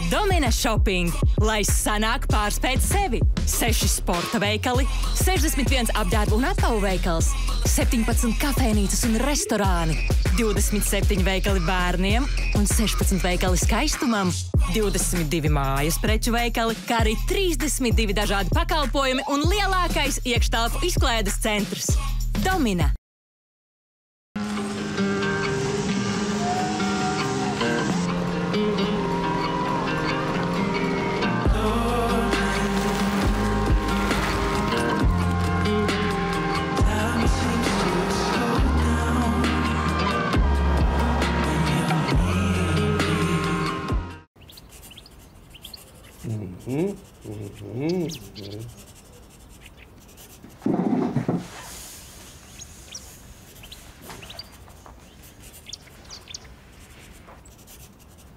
Domina Shopping, lai sanāk pārspēt sevi. 6 sporta veikali, 61 apģērbu un apavu veikals, 17 kafēnīcas un restorāni, 27 veikali bērniem un 16 veikali skaistumam, 22 mājas preču veikali, kā arī 32 dažādi pakalpojumi un lielākais iekštelpu izklaides centrs. Domina.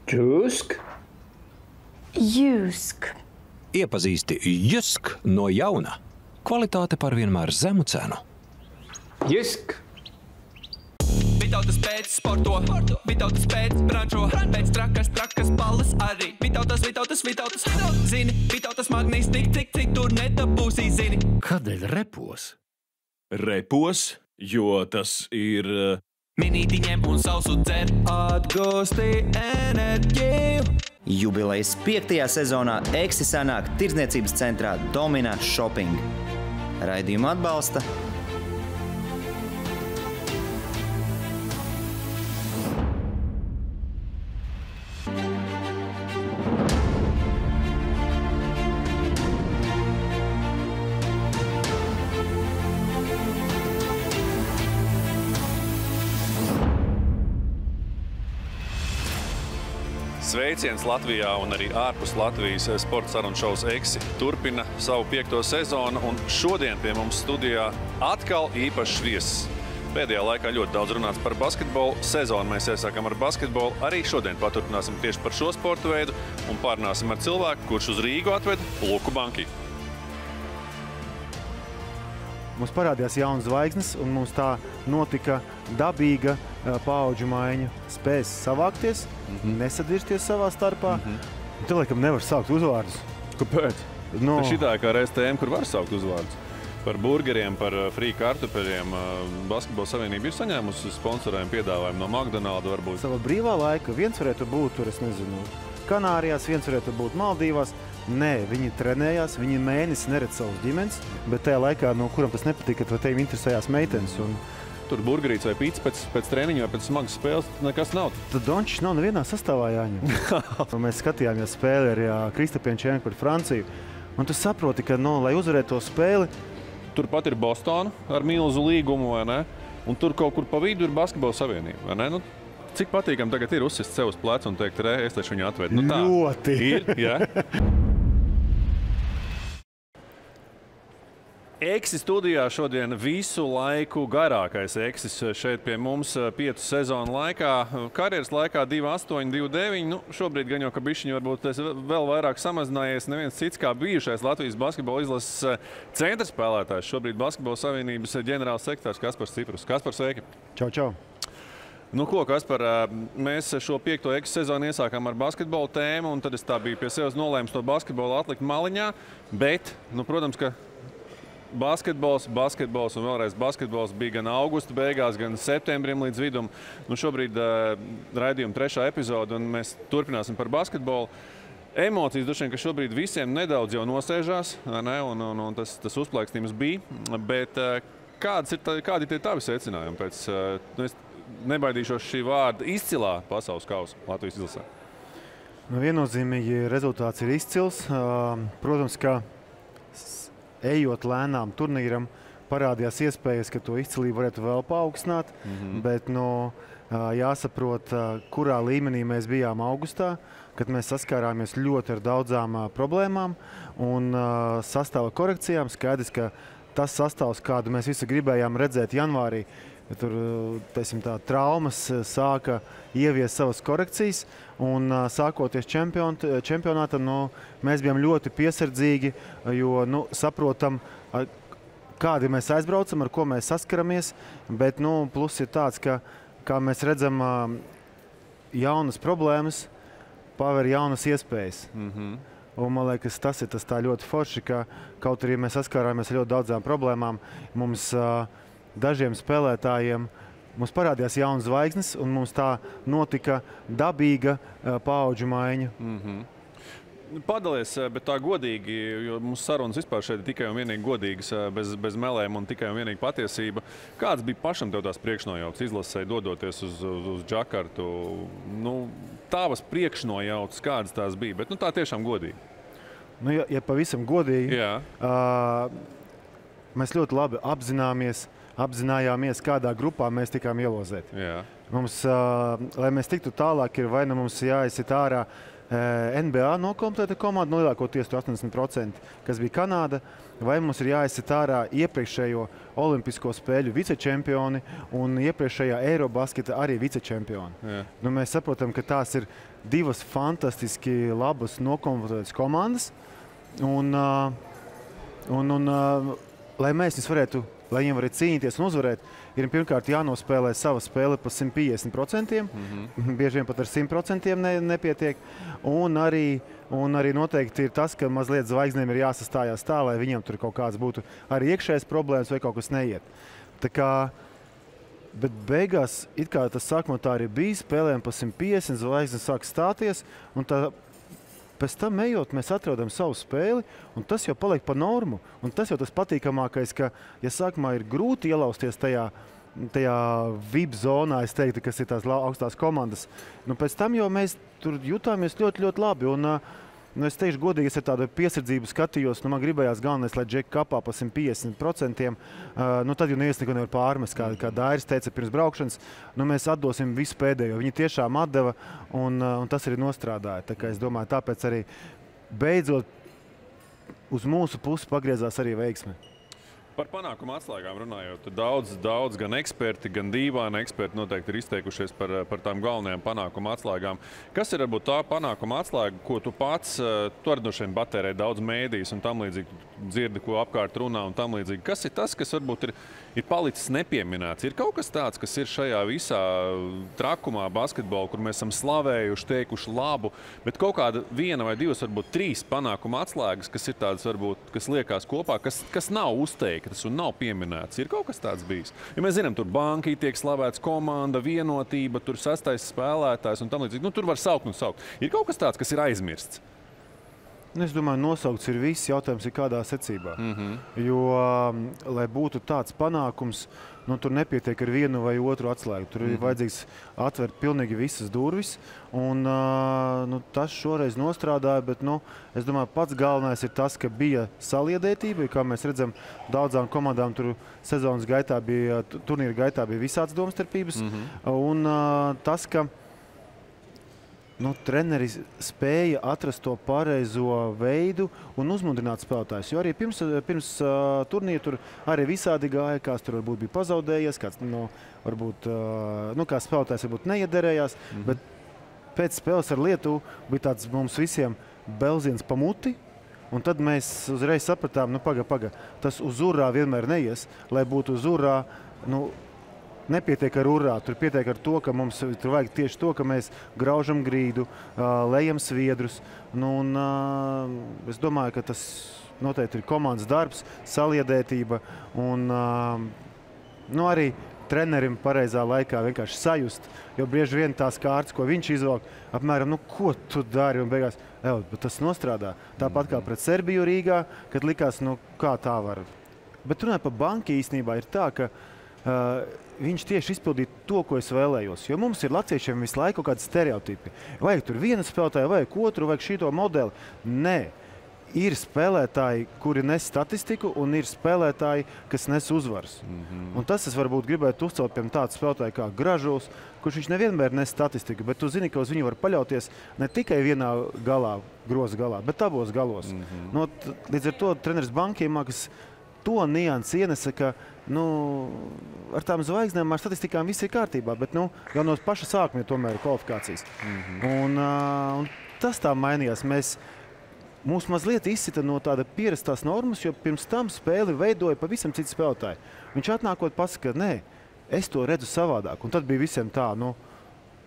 Jusk? Jusk. Iepazīsti Jusk no jauna. Kvalitāte par vienmēr zemu cenu. Jusk? Vitautas pēc sporto, Vitautas pēc brančo, pēc trakas balles arī. Vitautas, zini, Vitautas magnīs tik tur nedabūsī, zini. Kādēļ repos? Repos, jo tas ir... Minītiņiem un sausu dzer, atgūsti enerģiju. Jubilejas 5. sezonā Eksi sanāk tirdzniecības centrā Domina Shopping. Raidījumu atbalsta Sveiciens Latvijā un arī ārpus Latvijas sporta sarunu šovs Eksi turpina savu 5. sezonu, un šodien pie mums studijā atkal īpašs viesis. Pēdējā laikā ļoti daudz runāts par basketbolu. Sezonu mēs iesākam ar basketbolu. Arī šodien paturpināsim tieši par šo sporta veidu un pārunāsim ar cilvēku, kurš uz Rīgu atved Luku Banki. Mums parādījās jaunas zvaigznes, un mums tā notika dabīga paudžu maiņa. Spēs savākties, nesadvirsties savā starpā. Te, laikam, nevar saukt uzvārdus. Kāpēc? No. Šitā kā RSTM, kur var saukt uzvārdus. Par burgeriem, par free kartupeļiem. Basketbola savienība ir saņēmusi sponsorējumu piedāvājumu no McDonalda varbūt. Savā brīvā laika viens varētu būt, tur es nezinu, Kanārijās, viens varētu būt Maldīvās. Nē, viņi trenējās, viņi mēnesi neredz savus ģimenes, bet tajā laikā, no kuram tas nepatika, vai tev interesējās meitenes. Un... Tur burgerīts vai pīts pēc treniņa vai pēc smagas spēles, nekas nav. Tad Dončiš nav nevienā sastāvā jāņem. Mēs skatījāmies spēli ar Kristapienčēnu pret Franciju, un tu saproti, ka, lai uzvarētu to spēli... Turpat ir Bostona ar milzu līgumu, vai ne? Un tur kaut kur pa vidu ir basketbola savienība, vai ne? Cik patīkam tagad ir uzsist sev uz plecu un teikt, es taču viņu atvedu. Tā. Ļoti! Ir, jā? Eksi studijā šodien visu laiku garākais Eksis šeit pie mums 5 sezonu laikā. Karjeras laikā 2,8, 2,9. Šobrīd gan jau, ka bišķiņi varbūt vēl vairāk samazinājies neviens cits kā bijušais Latvijas basketbola izlases centra spēlētājs. Šobrīd Basketbola savienības ģenerāls sekretārs Kaspars Ciprus. Kaspar, sveiki! Čau, čau! Nu ko, Kaspar, mēs šo 5. Eksis sezonu iesākām ar basketbola tēmu, un tad es tā biju pie sevis nolēmis to basketbolu atlikt maliņā, bet, protams, ka basketbols un vēlreiz basketbols bija gan augusta beigās, gan septembrim līdz vidum. Šobrīd raidījuma 3. epizode, un mēs turpināsim par basketbolu. Emocijas droši vien, ka šobrīd visiem nedaudz jau nosēžās, ne? Un tas uzplaikstījums bija. Bet kādi ir tavi secinājumi pēc, es nebaidīšos šī vārda, izcilā pasaules kausa Latvijas izlasē? Viennozīmīgi rezultāts ir izcils. Protams, ka ejot lēnām turnīram, parādījās iespējas, ka to izcilību varētu vēl paaugstināt, bet jāsaprot, kurā līmenī mēs bijām augustā, kad mēs saskārāmies ļoti ar daudzām problēmām un sastāva korekcijām. Skaidrs, ka tas sastāvs, kādu mēs visi gribējām redzēt janvārī, tur, teiksim tā, traumas sāka ieviest savas korekcijas, un sākoties čempionātam, mēs bijām ļoti piesardzīgi, jo, saprotam, kādi mēs aizbraucam, ar ko mēs saskaramies, bet, plus ir tāds, ka, kā mēs redzam jaunas problēmas, paver jaunas iespējas. Un man liekas, tas ir tā ļoti forši, ka kaut arī mēs saskārāmies ar ļoti daudzām problēmām, mums dažiem spēlētājiem mums parādījās jaunas zvaigznes, un mums tā notika dabīga paudžu maiņa. Padalies, bet tā godīgi, jo mūsu sarunas vispār šeit ir tikai un vienīgi godīgas, bez melēm un tikai un vienīgi patiesība. Kāds bija pašam tev tās priekšnojautas izlasē, dodoties uz Džakartu? Nu, tavas priekšnojautas, kādas tās bija, bet tā tiešām godīgi. Nu, ja pavisam godīgi, mēs ļoti labi apzinājāmies, kādā grupā mēs tikām ielozēti. Mums, lai mēs tiktu tālāk, ir vai nu mums jāizsit ārā NBA nokompletēta komanda, no lielākoties 80%, kas bija Kanāda, vai mums ir jāizsit ārā iepriekšējo olimpisko spēļu vicečempioni un iepriekšējā Eirobasketa arī vicečempioni. Nu, mēs saprotam, ka tās ir divas fantastiski labas nokompletētas komandas, un lai mēs viņus varētu, lai viņiem varētu cīnīties un uzvarēt, ir pirmkārt jānospēlē sava spēle pa 150%, bieži vien pat ar 100% nepietiek, un arī noteikti ir tas, ka mazliet zvaigznēm ir jāsastājās tā, lai viņiem tur kaut kāds būtu arī iekšējais problēmas vai kaut kas neiet. Tā kā, bet beigās, it kā tas sākumā tā arī bija, spēlējam pa 150, zvaigznes sāk stāties, un tā pēc tam ejot, mēs atrodam savu spēli, un tas jau paliek pa normu. Un tas jau tas patīkamākais, ka, ja sākumā ir grūti ielausties tajā VIP zonā, es teiktu, kas ir tās augstās komandas, nu pēc tam jau mēs tur jutāmies ļoti, ļoti labi. Un, es teikšu godīgi, es ar tādu piesardzību skatījos, man gribējās galvenais, lai Džeki kapā pa 150%, tad jau neviens neko nevar pārmest, kā Dairis teica pirms braukšanas, mēs atdosim visu pēdējo. Viņi tiešām atdeva, un tas arī nostrādāja. Tā kā es domāju, tāpēc arī beidzot uz mūsu pusi pagriezās arī veiksme. Par panākumu atslēgām runājot, daudz gan eksperti, gan dīvaini eksperti noteikti ir izteikušies par tām galvenajām panākumu atslēgām. Kas ir varbūt tā panākuma atslēga, ko tu pats, tu arī no šiem batērē daudz mēdījus un tam līdzīgi dzirdi, ko apkārt runā un tam līdzīgi. Kas ir tas, kas varbūt ir palicis nepieminēts? Ir kaut kas tāds, kas ir šajā visā trakumā basketbolā, kur mēs esam slavējuši, teikuši labu, bet kaut kāda viena vai divas, varbūt trīs panākuma atslēgas, kas ir tādas, varbūt, kas liekās kopā, kas nav uzteiktas un nav pieminēts. Ir kaut kas tāds bijis? Ja mēs zinām, tur banki tiek slavēts, komanda, vienotība, tur sastais spēlētājs un tam līdzīgi. Nu, tur var saukt un saukt. Ir kaut kas tāds, kas ir aizmirsts? Es domāju, nosaukts ir viss, jautājums ir kādā secībā. Jo, lai būtu tāds panākums, tur nepietiek ar vienu vai otru atslēgu. Tur ir vajadzīgs atvērt pilnīgi visas durvis, un tas šoreiz nostrādāja, bet es domāju, pats galvenais ir tas, ka bija saliedētība, kā mēs redzam, daudzām komandām tur sezonas gaitā bija, turnīra gaitā bija visāds domstarpības, un tas, ka treneris spēja atrast to pareizo veidu un uzmundrināt spēlētājus. Jo arī pirms turnīra tur arī visādi gāja, kāds tur varbūt bija pazaudējies, kāds varbūt, kā spēlētājs varbūt neiederējās, bet pēc spēles ar Lietuvu bija tāds mums visiem belziens pa muti, un tad mēs uzreiz sapratām, paga, tas uz urā vienmēr neies, lai būtu uz urā, nepietiek ar urā, tur pietiek ar to, ka mums tur vajag tieši to, ka mēs graužam grīdu, lejam sviedrus. Es domāju, ka tas noteikti ir komandas darbs, saliedētība un arī trenerim pareizā laikā vienkārši sajust, jo bieži vien tās kārtas, ko viņš izvelk, apmēram, ko tu dari, un beigās, bet tas nostrādā. Tāpat kā pret Serbiju Rīgā, kad likās, kā tā var. Bet runājot par banki īstenībā ir tā, ka viņš tieši izpildīja to, ko es vēlējos. Jo mums ir latviešiem visu laiku kādi stereotipi. Vajag tur vienu spēlētāju, vajag otru, vajag šito modeli. Nē, ir spēlētāji, kuri nes statistiku, un ir spēlētāji, kas nes uzvaras. Un tas es varbūt gribētu uzcelt pie tādu spēlētāju kā Gražuls, kurš viņš nevienmēr nes statistiku, bet tu zini, ka uz viņu var paļauties ne tikai vienā galā, groza galā, bet abos galos. Līdz ar to treneris bankiem mākas to niansi ienesa, ka ar tām zvaigznēm, ar statistikām viss ir kārtībā, bet jau no paša sākuma tomēr ir kvalifikācijas. Un tas tā mainījās. Mūs mazliet izsita no tāda pierastās normas, jo pirms tam spēli veidoja pavisam cits spēlētāji. Viņš atnākot pasaka, ka nē, es to redzu savādāk. Un tad bija visiem tā,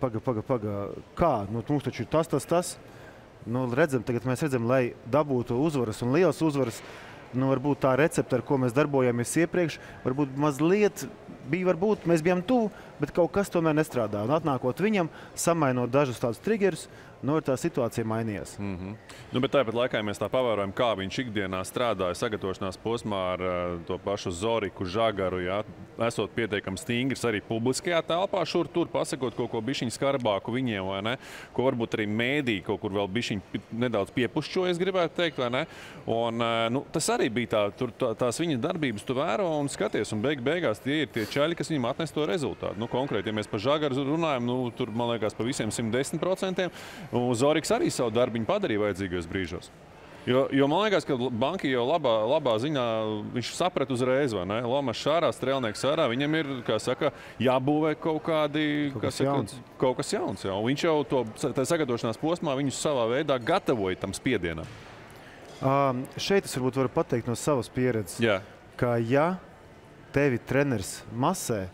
kā? Nu, mums taču ir tas. Nu, tagad mēs redzam, lai dabūtu uzvaras un lielas uzvaras, nu, varbūt tā recepte, ar ko mēs darbojāmies iepriekš, varbūt mazliet mēs bijām tuvu, bet kaut kas tomēr nestrādā. Un atnākot viņam, samainot dažus tādus triggerus, nu, tā situācija mainījās. Nu, bet tāpat laikā mēs tā pavērojam, kā viņš ikdienā strādāja sagatavošanās posmā ar to pašu Zoriku, Žagaru, jā, esot pietiekami stingrs arī publiskajā telpā, šur tur pasakot kaut ko bišķiņu skarbāku viņiem, vai ne? Ko varbūt arī mēdī kaut kur vēl bišķiņu nedaudz piepušķojas, gribētu teikt, vai ne? Un, nu, tas arī bija tās viņa darbības tu vēro un skaties, un beigās tie ir tie čaļi, kas viņam atnes to rezultātu. Nu, konkrēti, ja mēs par Žagaru runājam, nu, tur, man liekas, pa visiem 110%. Un Zoriks arī savu darbiņu padarīja vajadzīgos brīžos. Jo man liekas, ka Banki jau labā ziņā viņš saprata uzreiz, vai ne? Lomas šārā, strēlnieks ārā, viņam ir, kā saka, jābūvē kaut kas jauns. Jā. Un viņš jau tā sagatavošanās posmā viņus savā veidā gatavoja tam spiedienam. Šeit es varbūt varu pateikt no savas pieredzes, ka ja tevi treneris masē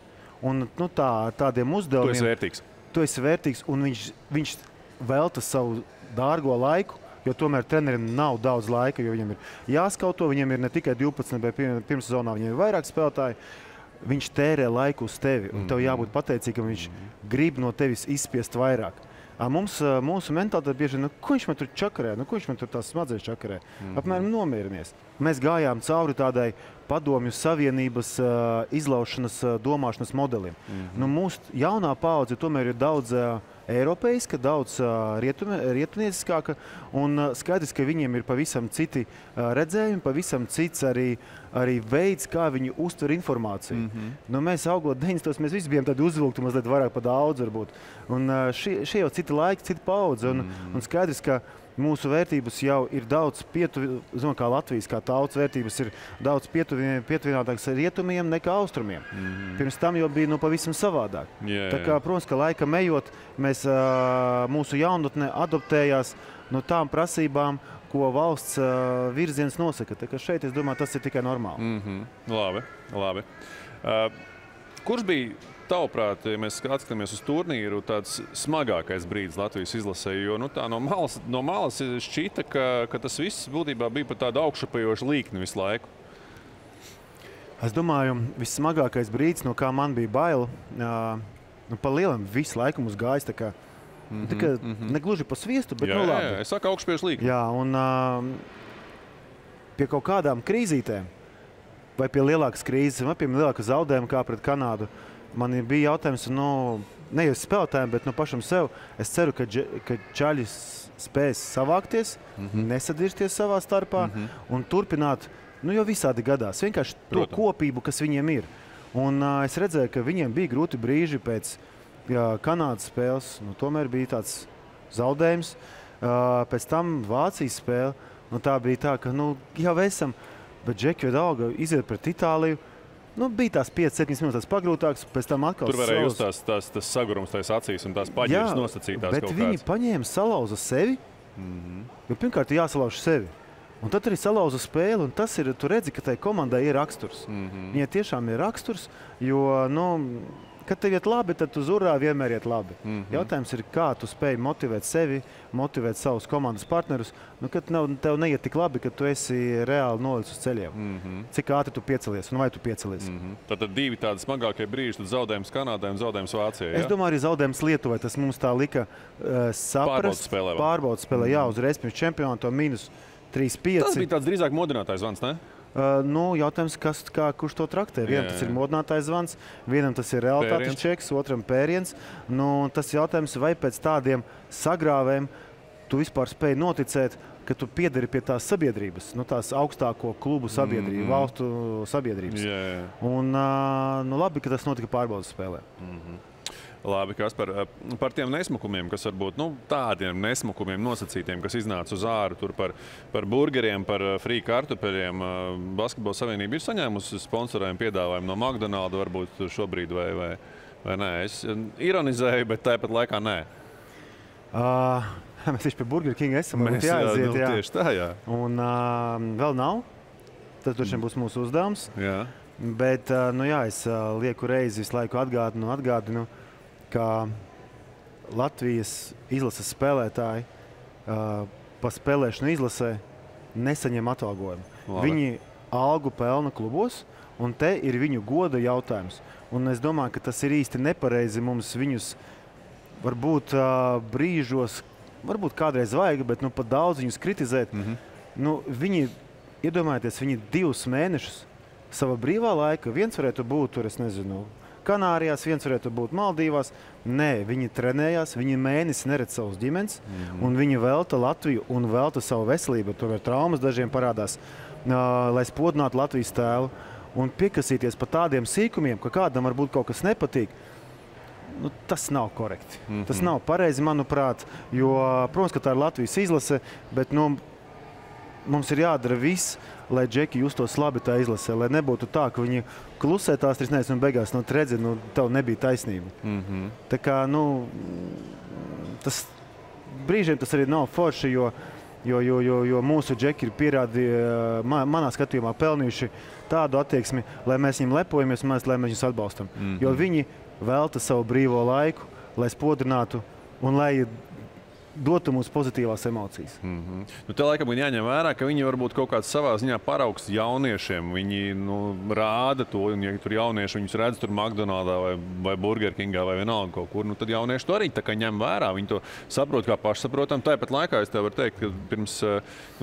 un nu, tādiem uzdevumiem, tu esi vērtīgs un viņš velta savu dārgo laiku, jo tomēr trenerim nav daudz laika, jo viņam ir jāskauto, viņam ir ne tikai 12, bet pirms sezonā viņam ir vairāk spēlētāji. Viņš tērē laiku uz tevi, un tev jābūt pateicīgam, ka viņš grib no tevis izspiest vairāk. Mūsu mentālitāte bieži, ko viņš man tur čakarē, ko viņš man tur tās smadzenes čakarē, apmēram nomierinies. Mēs gājām cauri tādai padomju savienības izlaušanas domāšanas modelim. Nu, mūsu jaunā paudze tomēr ir daudz eiropeiska, daudz rietumnieciskāka, un skaidrs, ka viņiem ir pavisam citi redzējumi, pavisam cits arī veids, kā viņi uztver informāciju. Nu, mēs augot 90. mēs visi bijām tādi uzvilkti, mazliet vairāk pa daudz varbūt. Un šie jau citi laiki, citi paudze, un skaidrs, ka mūsu vērtības jau ir daudz kā Latvijas, kā tautas vērtības ir daudz pietuvinātākas rietumiem nekā austrumiem. Pirms tam jau bija pavisam savādāk. Tā kā, protams, ka laikam ejot, mēs mūsu jaunatne adoptējās no tām prasībām, ko valsts virziens nosaka. Tā kā šeit, es domāju, tas ir tikai normāli. Labi. Kurš bija tavuprāt, ja mēs atskatāmies uz turnīru, tāds smagākais brīdis Latvijas izlasē, jo tā no malas šķita, ka tas viss būtībā bija pat tāda augšupejoša līkne visu laiku? Es domāju, vissmagākais brīdis, no kā man bija bail, pa lielam visu laiku mums gājis tā kā negluži pa sviestu, bet labi. Jā, es saku augšupejoša līkne. Jā, un pie kaut kādām krīzītēm, vai pie lielākas krīzes, vai pie lielākas zaudējuma kā pret Kanādu, man bija jautājums, ne jau spēlētājiem, bet pašam sev. Es ceru, ka čaļi spēs savākties, nesadirsties savā starpā un turpināt, jo visādi gadās. Vienkārši to kopību, kas viņiem ir. Un es redzēju, ka viņiem bija grūti brīži pēc Kanādas spēles. Tomēr bija tāds zaudējums. Pēc tam Vācijas spēle. Tā bija tā, ka jau esam, bet Džeki Vedalga iziet pret Itāliju. Bija tās 5-7 minūtes pagrūtāks, pēc tam atkal tur varēja just tās sagurums tās acīs un tās paģības nosacītās kaut kāds. Bet viņi paņēma, salauza sevi, jo pirmkārt jāsalauž sevi. Un tad arī salauza spēli, un tas ir, tu redzi, ka tai komandai ir raksturs. Viņai tiešām ir raksturs, jo, kad tev iet labi, tad tu zurā vienmēr iet labi. Jautājums ir, kā tu spēj motivēt sevi, motivēt savus komandas partnerus, kad tev neiet tik labi, ka tu esi reāli nolicis uz ceļiem. Cik ātri tu piecelies, un vai tu piecelies? Tad divi tādi smagākie brīži, tad zaudējums Kanādai un zaudējums Vācijai, ja? Es domāju, arī zaudējums Lietuvai, tas mums tā lika saprast. Pārbaudas spēlē, jā, uzreiz pirms čempionāta minus 3-5. Tas bija tāds drīzāk modinātājs zvans, ne? Jautājums, kurš to traktē. Vienam tas ir modinātājs zvans, vienam tas ir realitātes čeks, otram pēriens. Tas jautājums, vai pēc tādiem sagrāvēm tu vispār spēj noticēt, ka tu piederi pie tās sabiedrības, tās augstāko klubu sabiedrību, valstu sabiedrības. Un labi, ka tas notika pārbaudas spēlē. Labi, Kaspar, par tiem nesmukumiem, kas varbūt tādiem nesmukumiem nosacītiem, kas iznāca uz āru tur par burgeriem, par free kartupeļiem. Basketbola savienība ir saņēmusi sponsorējumu piedāvājumu no McDonalda varbūt šobrīd vai nē. Es ironizēju, bet tāpat laikā nē. Mēs tieši pie Burger King esam. Mēs jāaiziet, jā. Tieši tā, jā. Un vēl nav. Tas droši vien būs mūsu uzdevums. Jā. Bet, es lieku reizi visu laiku atgādinu, ka Latvijas izlases spēlētāji pa spēlēšanu izlasē nesaņem atalgojumu. Viņi algu pelna klubos, un te ir viņu goda jautājums. Un es domāju, ka tas ir īsti nepareizi mums viņus varbūt brīžos, varbūt kādreiz vajag, bet nu pat daudz viņus kritizēt. Nu, viņi, iedomājieties, viņi 2 mēnešus sava brīvā laika, viens varētu būt tur, es nezinu, Kanārijās, viens varētu būt Maldīvās. Nē, viņi trenējās, viņi mēnesi neredz savus ģimenes, un viņi velta Latviju un velta savu veselību. Tomēr traumas dažiem parādās, lai spodinātu Latvijas tēlu. Un piekasīties par tādiem sīkumiem, ka kādam varbūt kaut kas nepatīk, nu, tas nav korekti. Tas nav pareizi, manuprāt, jo, protams, ka tā ir Latvijas izlase, bet nu, mums ir jādara viss, lai džeki justos labi tā izlasē, lai nebūtu tā, ka viņi klusē tās 3 nedēļas un beigās redzi, tev nebija taisnība. Tā kā, tas brīžiem tas arī nav forši, jo mūsu džeki ir manā skatījumā pelnījuši tādu attieksmi, lai mēs viņiem lepojamies un lai mēs viņus atbalstam. Jo viņi velta savu brīvo laiku, lai spodrinātu un lai dotu mums pozitīvās emocijas. Nu, te laikam gan jāņem vērā, ka viņi varbūt kaut kāds savā ziņā paraugs jauniešiem. Viņi rāda to, un ja tur jaunieši viņus redz tur McDonaldā vai Burger Kingā vai vienalga kaut kur, tad jaunieši to arī tā kā ņem vērā. Viņi to saprot kā pašsaprotam. Tāpat laikā es tev varu teikt, ka pirms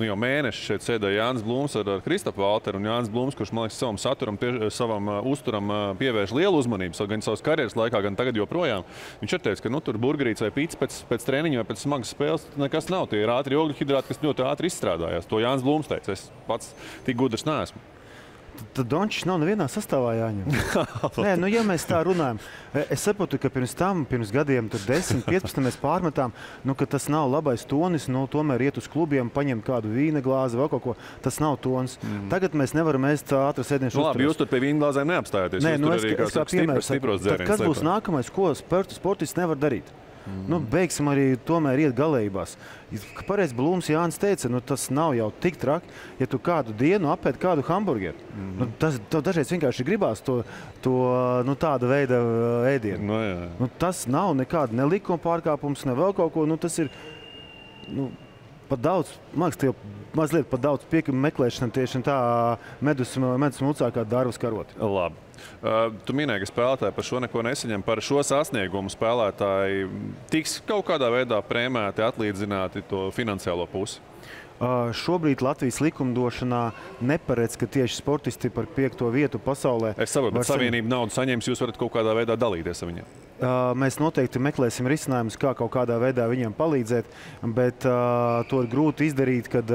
jau mēneša šeit sēdēja Jānis Blūms ar Kristapu Valteru, un Jānis Blūms, kurš, man liekas, savam saturam, savam uzturam pievērš lielu uzmanību, gan savas karjeras laikā, gan tagad joprojām. Viņš ir teicis, ka tur burgerīts vai pīts pēc treniņa vai pēc smagas spēles nekas nav. Tie ir ātri ogļuhidrāti, kas ļoti ātri izstrādājās. To Jānis Blūms teica. Es pats tik gudrs neesmu. Tad Dončis nav nevienā sastāvā jāņem. Nē, ja mēs tā runājam, es saprotu, ka pirms gadiem, 10, 15 mēs pārmetām, ka tas nav labais tonis, tomēr iet uz klubiem, paņemt kādu vīna glāzi vai kaut ko. Tas nav tonis. Tagad mēs nevaram ēst ātras ēdienas uzturēs. Labi, jūs tur pie vīna glāzēm neapstājāties. Nē, es kā piemērs. Kas būs nākamais, ko sportists nevar darīt? Beigsim arī tomēr iet galējībās. Pareizi Blūms Jānis teica, tas nav jau tik traki, ja tu kādu dienu apēd kādu hamburgeru. Tev dažreiz vienkārši gribās to tāda veida ēdienu. Tas nav nekāda ne likuma pārkāpums, ne vēl kaut ko. Tas ir pat daudz, man liekas, tev mazliet pat daudz meklēšana tieši tā medus mucā kā dārvas karoti. Labi. Tu minēji, ka spēlētāji par šo neko nesaņem. Par šo sasniegumu spēlētāji tiks kaut kādā veidā prēmēti, atlīdzināti to finansiālo pusi? Šobrīd Latvijas likumdošanā neparedz, ka tieši sportisti par 5. vietu pasaulē... Es saprotu, bet Savienība naudu saņems, jūs varat kaut kādā veidā dalīties ar viņiem? Mēs noteikti meklēsim risinājumus, kā kaut kādā veidā viņiem palīdzēt, bet to ir grūti izdarīt, kad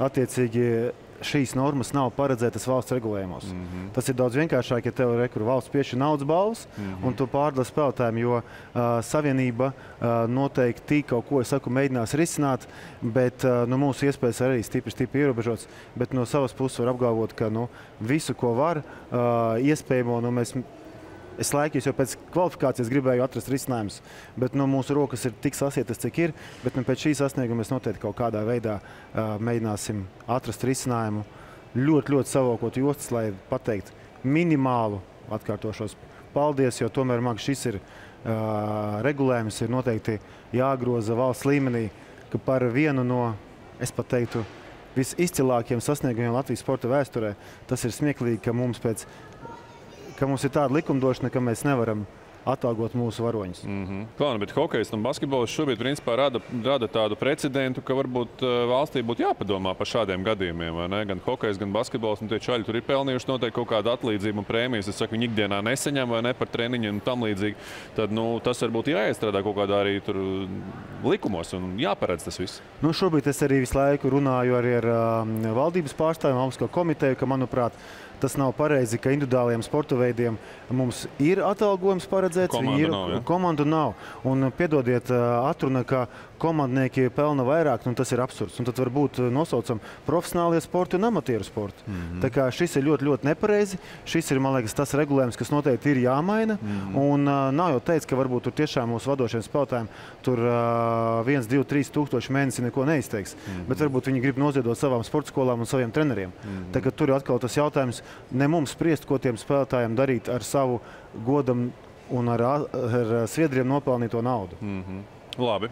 attiecīgi šīs normas nav paredzētas valsts regulējumos. Tas ir daudz vienkāršāk, ja tev valsts piešķir naudas balvas un tu pārdala spēlētājiem, jo Savienība noteikti kaut ko, mēģinās risināt, bet mūsu iespējas arī stipri ierobežotas, bet no savas puses var apgalvot, ka visu, ko var, iespējamo, es laikos jau pēc kvalifikācijas gribēju atrast risinājumus, bet mūsu rokas ir tik sasietas, cik ir, bet pēc šī sasnieguma mēs noteikti kaut kādā veidā mēģināsim atrast risinājumu, ļoti savokot jostas, lai pateikt minimālu, atkārtošos, paldies, jo tomēr šis ir regulējums, ir noteikti jāgroza valsts līmenī, ka par vienu no, es pat teiktu, visizcilākajiem sasniegumiem Latvijas sporta vēsturē, tas ir smieklīgi, ka mums ir tāda likumdošana, ka mēs nevaram atalgot mūsu varoņus. Klāna, bet hokejs un basketbols šobrīd principā rada tādu precedentu, ka varbūt valstī būtu jāpadomā par šādiem gadījumiem, vai ne? Gan hokejs, gan basketbols, un tie čaļi tur ir pelnījuši noteikti kaut kādu atlīdzību un prēmijas. Es saku, viņi ikdienā nesaņem vai ne par treniņu un tam līdzīgi. Tad, tas varbūt jāiestrādā kaut kādā arī tur likumos un jāparedz tas viss. Šobrīd es arī visu laiku runāju arī ar valdības pārstāvjiem, Olimpisko komiteju, ka, manuprāt, tas nav pareizi, ka individuāliem sporta veidiem mums ir atalgojums paredzēts, komandu nav. Un piedodiet, atruna, ka komandnieki pelna vairāk, tas ir absurds. Un tad varbūt nosaucam profesionālie sporti un amatieru sporti. Tā kā šis ir ļoti nepareizi. Šis ir, man liekas, tas regulējums, kas noteikti ir jāmaina. Un nav jau teicis, ka varbūt tur tiešām mūsu vadošiem spēlētājiem tur 1, 2, 3 tūkstoši mēnesi neko neizteiks. Bet varbūt viņi grib noziedot savām sporta skolām un saviem treneriem. Tā kā tur ir atkal tas jautājums, ne mums spriest, ko tiem spēlētājiem darīt ar savu godam un ar sviedriem nopelnīto naudu. Labi,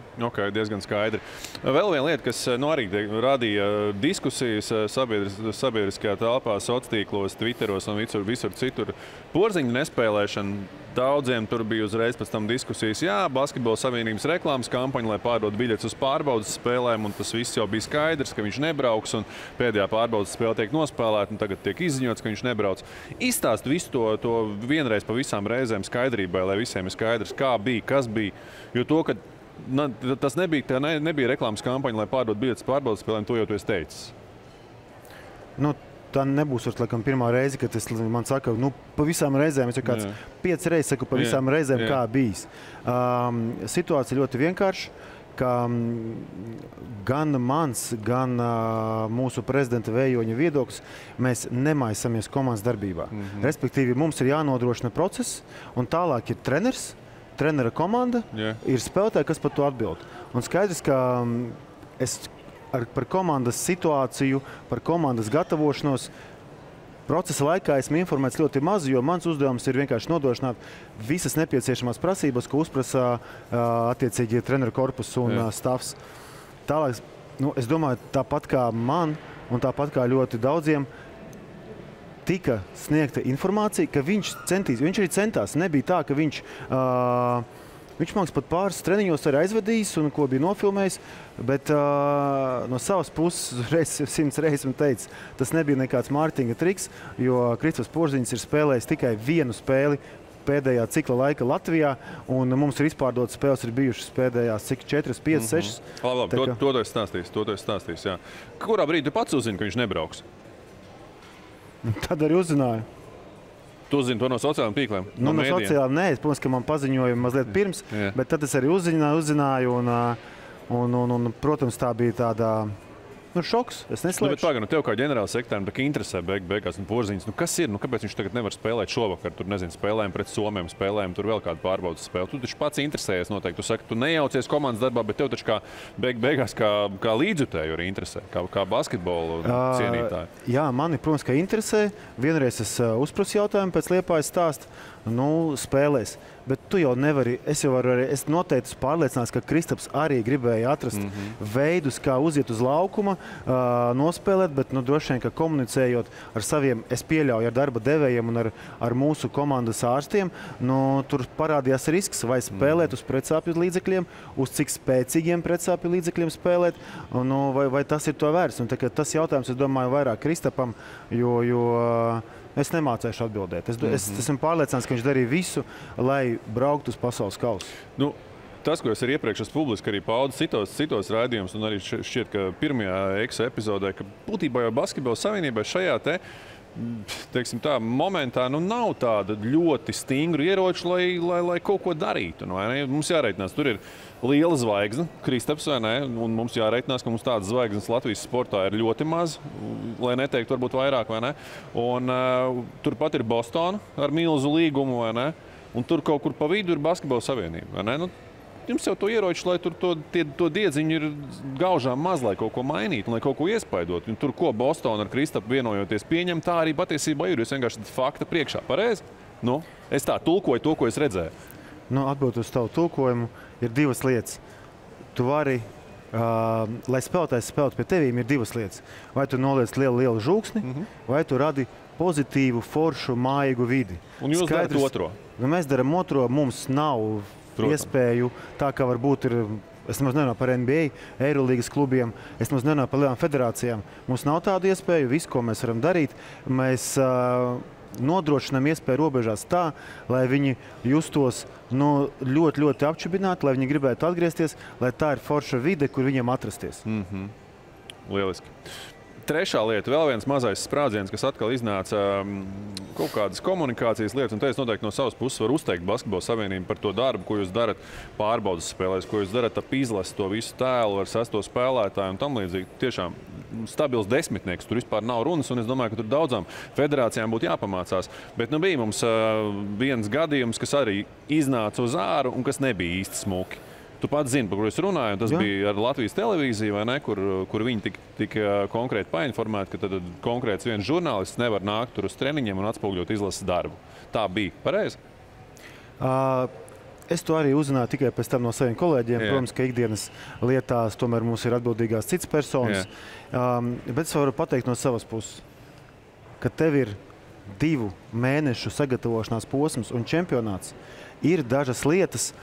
diezgan skaidri. Vēl viena lieta, kas arī radīja diskusijas sabiedriskajā telpā, sociālos tīklos, Twitteros un visur citur. Porziņu nespēlēšana. Daudziem tur bija uzreiz pēc tam diskusijas, Basketbola savienības reklāmas kampaņa, lai pārdod biļetes uz pārbaudas spēlēm, un tas viss jau bija skaidrs, ka viņš nebrauks, un pēdējā pārbaudas spēle tiek nospēlēta, un tagad tiek izziņots, ka viņš nebrauc. Izstāst visu to vienreiz pa visām reizēm skaidrībai, lai visiem ir skaidrs, kā bija, kas bija. Jo to, ka tas nebija reklāmas kampaņa, lai pārdod biļetes pārbaudas spēlēm, to jau tu esi teicis. Tā nebūs laikam pirmā reize, kad man saka, pa visām reizēm, es jau kāds 5 reizes saku pa visām reizēm, kā bijis. Situācija ļoti vienkārša, ka gan mans, gan mūsu prezidenta Vējoņa viedoklis, mēs nemaisamies komandas darbībā. Respektīvi, mums ir jānodrošina process, un tālāk ir treneris, trenera komanda, ir spēlētāji, kas par to atbild. Un skaidrs, ka es par komandas situāciju, par komandas gatavošanos procesa laikā esmu informēts ļoti maz, jo mans uzdevums ir vienkārši nodrošināt visas nepieciešamās prasības, ko uzprasa attiecīgi treneru korpus un stāvs. Tālāk, es domāju, tāpat kā man un tāpat kā ļoti daudziem, tika sniegta informācija, ka viņš arī centās. Nebija tā, ka viņš man pat pāris treniņos arī aizvadījis un ko bija nofilmējis, bet no savas puses 100 reizes man teica, tas nebija nekāds mārketinga triks, jo Kristaps Porziņš ir spēlējis tikai vienu spēli pēdējā cikla laika Latvijā, un mums ir izpārdotas spēles ir bijušas pēdējās cik 4, 5, 6. Labi, to tu esi stāstījis, jā. Kurā brīdī tu pats uzzini, ka viņš nebrauks? Tad arī uzzināju. Tu uzzini to no sociālajiem tīkliem? No sociālajiem nē, protams, ka man paziņoja mazliet pirms, bet tad es arī uzzināju un protams, tā bija tāda šoks. Es neslēpšu. Bet pagaidi, tev kā ģenerāla sekretāram interesē beigās Porziņš. Kas ir? Kāpēc viņš tagad nevar spēlēt šovakar? Tur, spēlēm pret Somiem, spēlēm, tur vēl kādu pārbaudas spēli. Tu taču pats interesējies noteikti. Tu saki, tu nejaucies komandas darbā, bet tev taču beigās kā līdzjutēju arī interesē, kā basketbolu cienītāju. Jā, mani, protams, ka interesē. Vienreiz es uzprasu jautājumu pēc Liepājas stāsta. Spēlēs. Bet tu jau nevari, es noteikti pārliecināts, ka Kristaps arī gribēja atrast veidus, kā uziet uz laukuma, nospēlēt, bet droši vien, ka komunicējot ar saviem, es pieļauju, ar darba devējiem un ar mūsu komandas ārstiem, tur parādījās risks, vai spēlēt uz pretsāpju līdzekļiem, uz cik spēcīgiem pretsāpju līdzekļiem spēlēt, vai tas ir to vērts. Tas jautājums, es domāju, vairāk Kristapam, jo es nemācēšu atbildēt. Es esmu pārliecināts, ka viņš darīja visu, lai brauktu uz pasaules kausu. Tas, ko es arī iepriekš publiski arī paudu citos raidījumus, un arī šķiet, ka pirmajā epizodē, ka būtībā jau Basketbola savienībai šajā teiksim tā, momentā nav tāda ļoti stingru ieroču, lai kaut ko darītu. Mums jāreitinās, tur ir liela zvaigzne, Kristaps, vai ne? Un mums jāreitinās, ka mums tādas zvaigznes Latvijas sportā ir ļoti maz, lai neteiktu varbūt vairāk, vai ne? Un turpat ir Bostona ar milzu līgumu, vai ne? Un tur kaut kur pa vidu ir Basketbola savienība, vai ne? Jums jau to ieroči, lai tur to diedziņu ir gaužām maz, lai kaut ko mainītu, lai kaut ko iespaidot. Un tur, ko Bostona ar Kristapu vienojoties pieņem, tā arī patiesībā ir. Jūs vienkārši fakta priekšā. Pareizi? Es tā tulkoju to, ko es redzēju. Atbildot uz tavu tulkojumu, ir divas lietas. Tu vari, lai spēlētājs spēlētu pie tevīm, ir divas lietas. Vai tu noliec lielu žūksni, vai tu radi pozitīvu, foršu, maigu vidi. Un jūs darat otro? Mēs daram otro, mums nav iespēju, tā kā varbūt ir, es nemaz nerunāju par NBA, Eirolīgas klubiem, es nemaz nerunāju par lielām federācijām. Mums nav tādu iespēju, visu, ko mēs varam darīt, mēs nodrošinām iespēju robežās tā, lai viņi justos ļoti, ļoti apčubināti, lai viņi gribētu atgriezties, lai tā ir forša vide, kur viņiem atrasties. Lieliski. Trešā lieta, vēl viens mazais sprādziens, kas atkal iznāca kaut kādas komunikācijas lietas, un te es noteikti no savas puses varu uzteikt Basketbola savienību par to darbu, ko jūs darat pārbaudas spēlēs, ko jūs darat ap izlasi to visu tēlu ar 6. spēlētāju un tam līdzīgi. Tiešām stabils desmitnieks, tur vispār nav runas, un es domāju, ka tur daudzām federācijām būtu jāpamācās. Bet bija mums viens gadījums, kas arī iznāca uz āru un kas nebija īsti smuki. Tu pats zini, par ko es runāju, un tas bija ar Latvijas televīziju, vai ne, kur viņi tika konkrēti painformēti, ka tad konkrēts viens žurnālists nevar nākt tur uz treniņiem un atspogļot izlases darbu. Tā bija. Pareizi? Es to arī uzzināju tikai pēc tam no saviem kolēģiem. Protams, ka ikdienas lietās tomēr mums ir atbildīgās citas personas. Bet es varu pateikt no savas puses, ka tev ir 2 mēnešu sagatavošanās posms un čempionāts. Ir dažas lietas,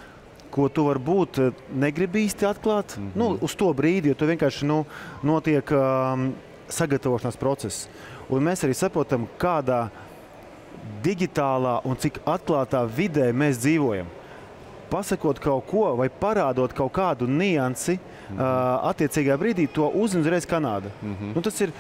ko tu varbūt negribi īsti atklāt uz to brīdi, jo tu vienkārši notiek sagatavošanās process. Un mēs arī saprotam, kādā digitālā un cik atklātā vidē mēs dzīvojam. Pasakot kaut ko vai parādot kaut kādu niansi attiecīgā brīdī, to uzreiz Kanāda. Tas ir,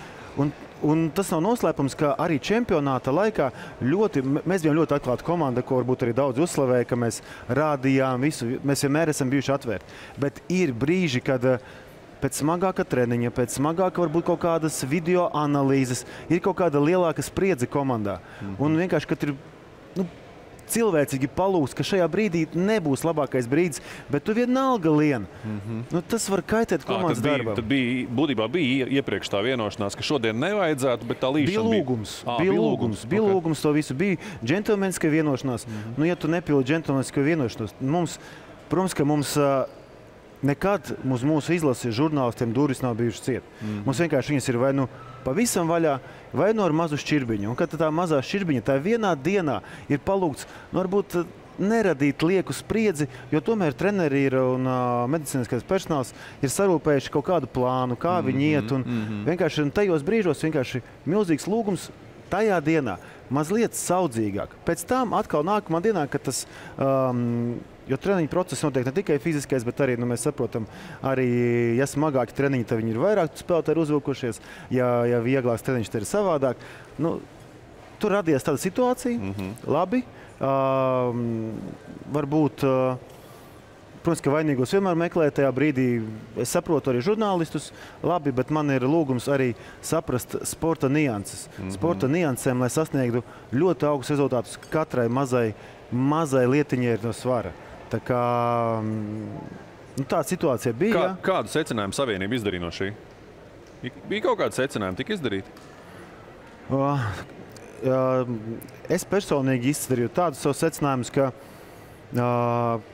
un tas nav noslēpums, ka arī čempionāta laikā mēs bijām ļoti atklāta komanda, ko varbūt arī daudz uzslavēja, ka mēs rādījām visu, mēs vienmēr esam bijuši atvērti. Bet ir brīži, kad pēc smagāka treniņa, pēc smagāka varbūt kaut kādas video analīzes, ir kaut kāda lielāka spriedze komandā. Un vienkārši, kad ir cilvēcīgi palūst, ka šajā brīdī nebūs labākais brīdis, bet tu vienalga lien. Tas var kaitēt komandas darbam. Tad būtībā bija iepriekš tā vienošanās, ka šodien nevajadzētu, bet tā līšana bija lūgums to visu. Bija džentelmeniska vienošanās. Ja tu nepildi džentelmenisko vienošanos, protams, ka mums nekad mūsu izlases žurnālistiem durvis nav bijušas ciet. Mums vienkārši viņas ir vai pavisam vaļā, vai ar mazu šķirbiņu. Un kad tā mazā šķirbiņa tā vienā dienā ir palūgts, varbūt neradīt lieku spriedzi, jo tomēr treneri ir un medicīniskais personāls ir sarūpējuši kaut kādu plānu, kā viņi iet. Un vienkārši tajos brīžos vienkārši milzīgs lūgums tajā dienā mazliet saudzīgāk. Pēc tam atkal nākamā dienā, kad tas jo treniņu process notiek ne tikai fiziskais, bet arī, mēs saprotam, arī, ja smagāki treniņi, tad viņi ir vairāk spēlētāji uzvilkušies, ja vieglāks treniņš, tad ir savādāk. Tur radies tāda situācija, labi. Varbūt, protams, ka vainīgos vienmēr meklē tajā brīdī. Es saprotu arī žurnālistus, labi, bet man ir lūgums arī saprast sporta nianses. Sporta niansēm, lai sasniegtu ļoti augstus rezultātus, katrai mazai lietiņai ir no svara. Tā kā tāda situācija bija. Kādu secinājumu Savienība izdarīja no šī? Bija kaut kādi secinājumi tika izdarīti? Es personīgi izdarīju tādus savus secinājumus, ka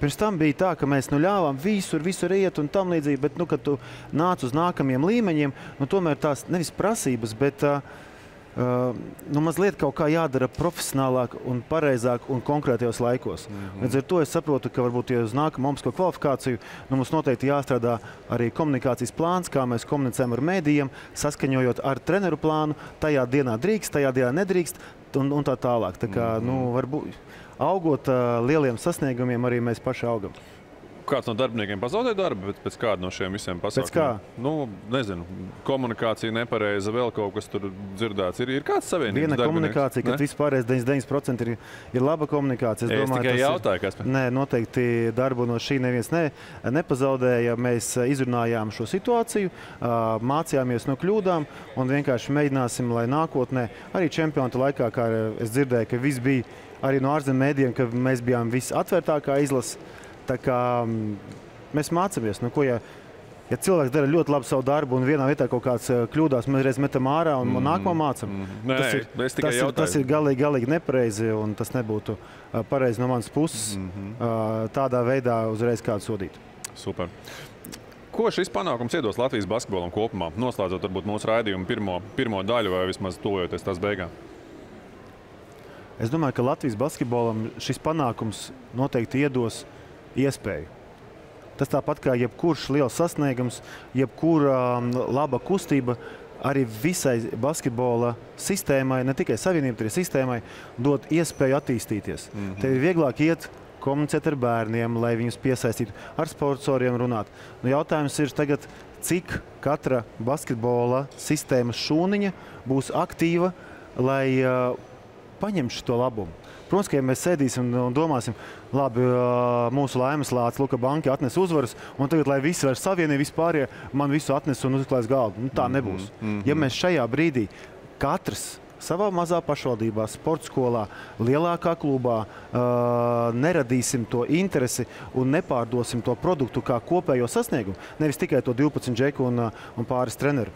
pirms tam bija tā, ka mēs ļāvām visur iet un tam līdzīgi, bet, kad tu nāc uz nākamajiem līmeņiem, tomēr tās nevis prasības, bet mazliet kaut kā jādara profesionālāk un pareizāk un konkrētajos laikos. Līdz ar to es saprotu, ka varbūt uz nākamo olimpisko kvalifikāciju mums noteikti jāstrādā arī komunikācijas plāns, kā mēs komunicējam ar mēdījiem, saskaņojot ar treneru plānu, tajā dienā drīkst, tajā dienā nedrīkst un tā tālāk. Tā kā, varbūt augot lieliem sasniegumiem, arī mēs paši augam. Kāds no darbiniekiem pazaudē darbu pēc kāda no šiem visiem pasākumiem? Pēc kā? Nezinu, komunikācija nepareiza, vēl kaut kas tur dzirdēts. Ir kāds Savienības darbinieks? Viena komunikācija, kad vispārējais 99% ir laba komunikācija. Es tikai jautāju, kas? Nē, noteikti darbu no šī neviens nepazaudēja. Mēs izrunājām šo situāciju, mācījāmies no kļūdām un vienkārši mēģināsim, lai nākotnē, arī čempionāta laikā, kā es dzirdēju, ka viss bija arī no ārzemju mēdījiem, ka mēs bijām visatvērtākā izlase. Tā kā mēs mācāmies, ja cilvēks dara ļoti labu savu darbu un vienā vietā kaut kāds kļūdās, mēs reiz metam ārā un nākamo mācam. Tas ir galīgi nepareizi un tas nebūtu pareizi no manas puses tādā veidā uzreiz kādu sodīt. Super. Ko šis panākums iedos Latvijas basketbolam kopumā? Noslēdzot varbūt mūsu raidījumu pirmo daļu vai vismaz tuvojoties tās beigām. Es domāju, ka Latvijas basketbolam šis panākums noteikti iedos iespēju. Tas tāpat kā jebkurš liels sasniegums, jebkura laba kustība, arī visai basketbola sistēmai, ne tikai savienībai, bet arī sistēmai, dod iespēju attīstīties. Te ir vieglāk iet, komunicēt ar bērniem, lai viņus piesaistītu, ar sponsoriem runāt. Jautājums ir tagad, cik katra basketbola sistēmas šūniņa būs aktīva, lai paņemšu to labumu. Protams, ka ja mēs sēdīsim un domāsim, labi, mūsu laimes lācis Luka Banki atnes uzvaras, un tagad, lai visi vairs savienīja vispārējie, man visu atnes un uzklājas galdu. Tā nebūs. Ja mēs šajā brīdī katrs savā mazā pašvaldībā, sporta skolā, lielākā klubā neradīsim to interesi un nepārdosim to produktu kā kopējo sasniegumu, nevis tikai to 12 džeku un pāris treneru,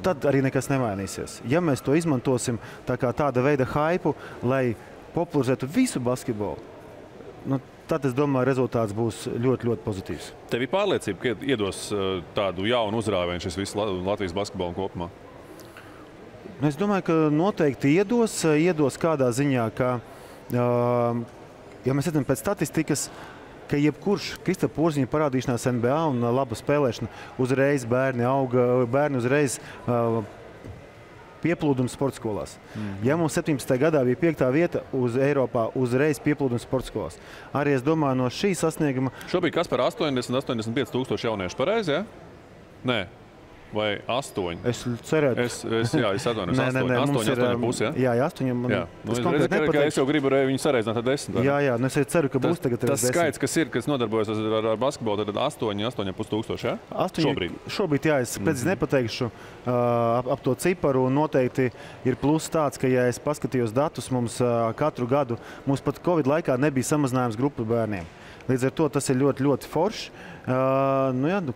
tad arī nekas nemainīsies. Ja mēs to izmantosim tāda veida haipu, lai popularizētu visu basketbolu, Tad, es domāju, rezultāts būs ļoti, ļoti pozitīvs. Tev ir pārliecība, ka iedos tādu jaunu uzrāvienu šis viss Latvijas basketbola kopumā? Es domāju, ka noteikti iedos kādā ziņā, ka, ja mēs redzam pēc statistikas, ka jebkurš Kristapa Porziņa parādīšanās NBA un laba spēlēšana uzreiz bērni auga, bērni uzreiz pieplūdums sporta skolās. Ja mums 17. gadā bija 5. vieta uz Eiropā, uzreiz pieplūdums sporta skolās. Arī es domāju, no šī sasnieguma... Šobrīd kas par 80-85 tūkstoši jauniešu pareizi, ja? Nē. Vai 8? Es cerētu. Jā, es atvainojos. 8 pusi, ja? Jā, 8. Es jau gribu viņu sareizināt ar 10. Jā, es ceru, ka būs tagad 10. Tas skaits, kas nodarbojas ar basketbolu, tad 8,5 tūkstoši, ja? Šobrīd, jā, es precīzi nepateikšu ap to ciparu. Noteikti ir pluss tāds, ka, ja es paskatījos datus, mums katru gadu, mums pat Covid laikā nebija samazinājums grupu bērniem. Līdz ar to tas ir ļoti, ļoti forši.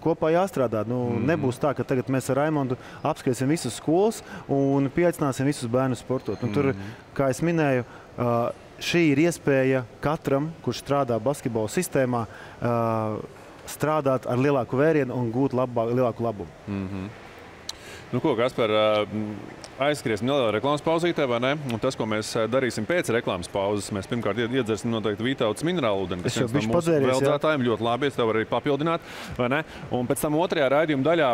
Kopā jāstrādā. Nebūs tā, ka tagad mēs ar Raimondu apskriesim visas skolas un pieaicināsim visus bērnus sportot. Tur, kā es minēju, šī ir iespēja katram, kurš strādā basketbola sistēmā, strādāt ar lielāku vērienu un gūt lielāku labumu. Kaspar, aizskriesim nelielā reklāmas pauzītē, vai ne? Un tas, ko mēs darīsim pēc reklāmas pauzes, mēs pirmkārt iedzersim noteikti Vītautas minerālu ūdeni, kas viens no mūsu vēldzētājiem ļoti labi, es tev varu arī papildināt, vai ne? Un pēc tam otrajā raidījuma daļā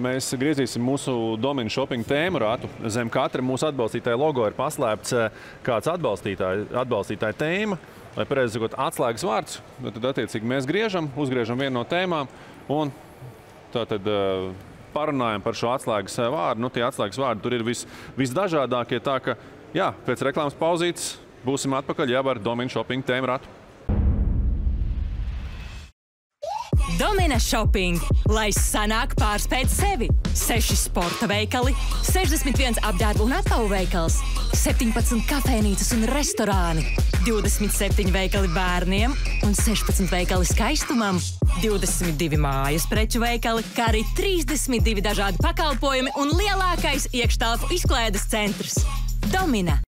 mēs griezīsim mūsu Domina Shopping tēmu ratu. Zem katra mūsu atbalstītāja logo ir paslēpts kāds atbalstītāja tēma, vai pareizi sakot atslēgas vārds. Tad attiecīgi mēs uzgriežam vienu no tēmām un tātad parunājam par šo atslēgas vārdu. Tie atslēgas vārdi tur ir visdažādākie, tā ka, jā, pēc reklāmas pauzītes būsim atpakaļ jau ar Domina Shopping tēmu ratu. Domina Shopping, lai sanāk pārspēt sevi. 6 sporta veikali, 61 apģērbu un apavu veikals, 17 kafejnīcas un restorāni, 27 veikali bērniem un 16 veikali skaistumam, 22 mājas preču veikali, kā arī 32 dažādi pakalpojumi un lielākais iekštelpu izklaides centrs. Domina.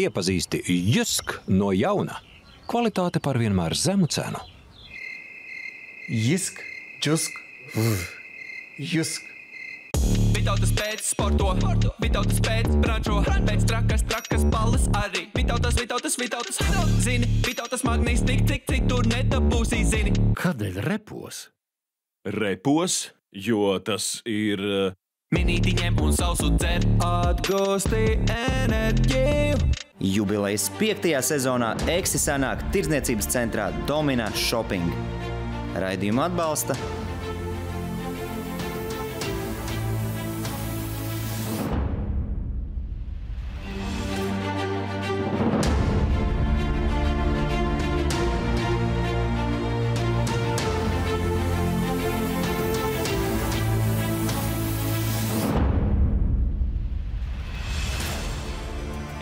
Iepazīsti Jusk no jauna. Kvalitāte par vienmēr zemu cenu. Jusk, Jusk. Vitautas pēc sporto, Vitautas pēc brančo, pēc trakas balles arī. Vitautas, zini, Vitautas magnīs tik tur nedabūsī, zini. Kādēļ repos? Repos, jo tas ir... Minītiņiem un sausu dzer, atgūsti enerģiju. Jubilejas 5. sezonā Eksi sanāk tirdzniecības centrā Domina Shopping. Raidījumu atbalsta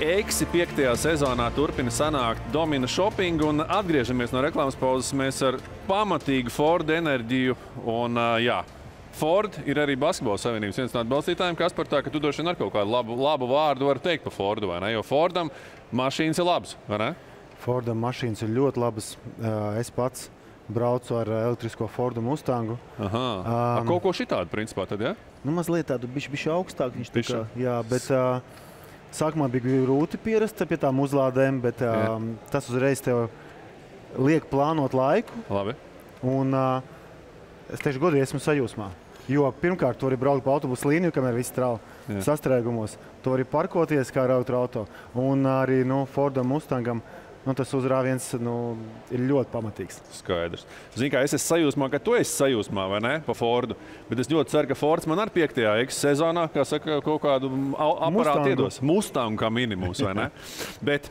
Eksi 5. sezonā turpina sanākt Domina Shopping un atgriežamies no reklāmas pauzes mēs ar pamatīgu Ford enerģiju un jā, Ford ir arī Basketbola savienības viens no atbalstītājiem, kas par tā, ka tu droši vien ar kaut kādu labu vārdu vari teikt par Fordu, vai ne? Jo Fordam mašīnas ir labas, vai ne? Fordam mašīnas ir ļoti labas. Es pats braucu ar elektrisko Fordu Mustangu. Kaut ko šitādu, principā, tad, ja? Mazliet tādu bišķi augstāk. Viņš tā kā, jā, bet... Sākumā bija grūti pierast pie tām uzlādēm, bet tas uzreiz tev liek plānot laiku. Labi. Un es teikšu godīgi, esmu sajūsmā. Jo pirmkārt, tu vari braukt pa autobusu līniju, kamēr viss strāv sastrēgumos. Tu vari parkoties kā ar auto. Un arī Fordam Mustangam tas uzrāviens ir ļoti pamatīgs. Skaidrs. Zini, kā es esmu sajūsmā, ka tu esi sajūsmā, vai ne, pa Fordu. Bet es ļoti ceru, ka Fords man ar 5. sezonā, kā saka, kaut kādu aparātu iedos. Mustangu kā minimums, vai ne? Bet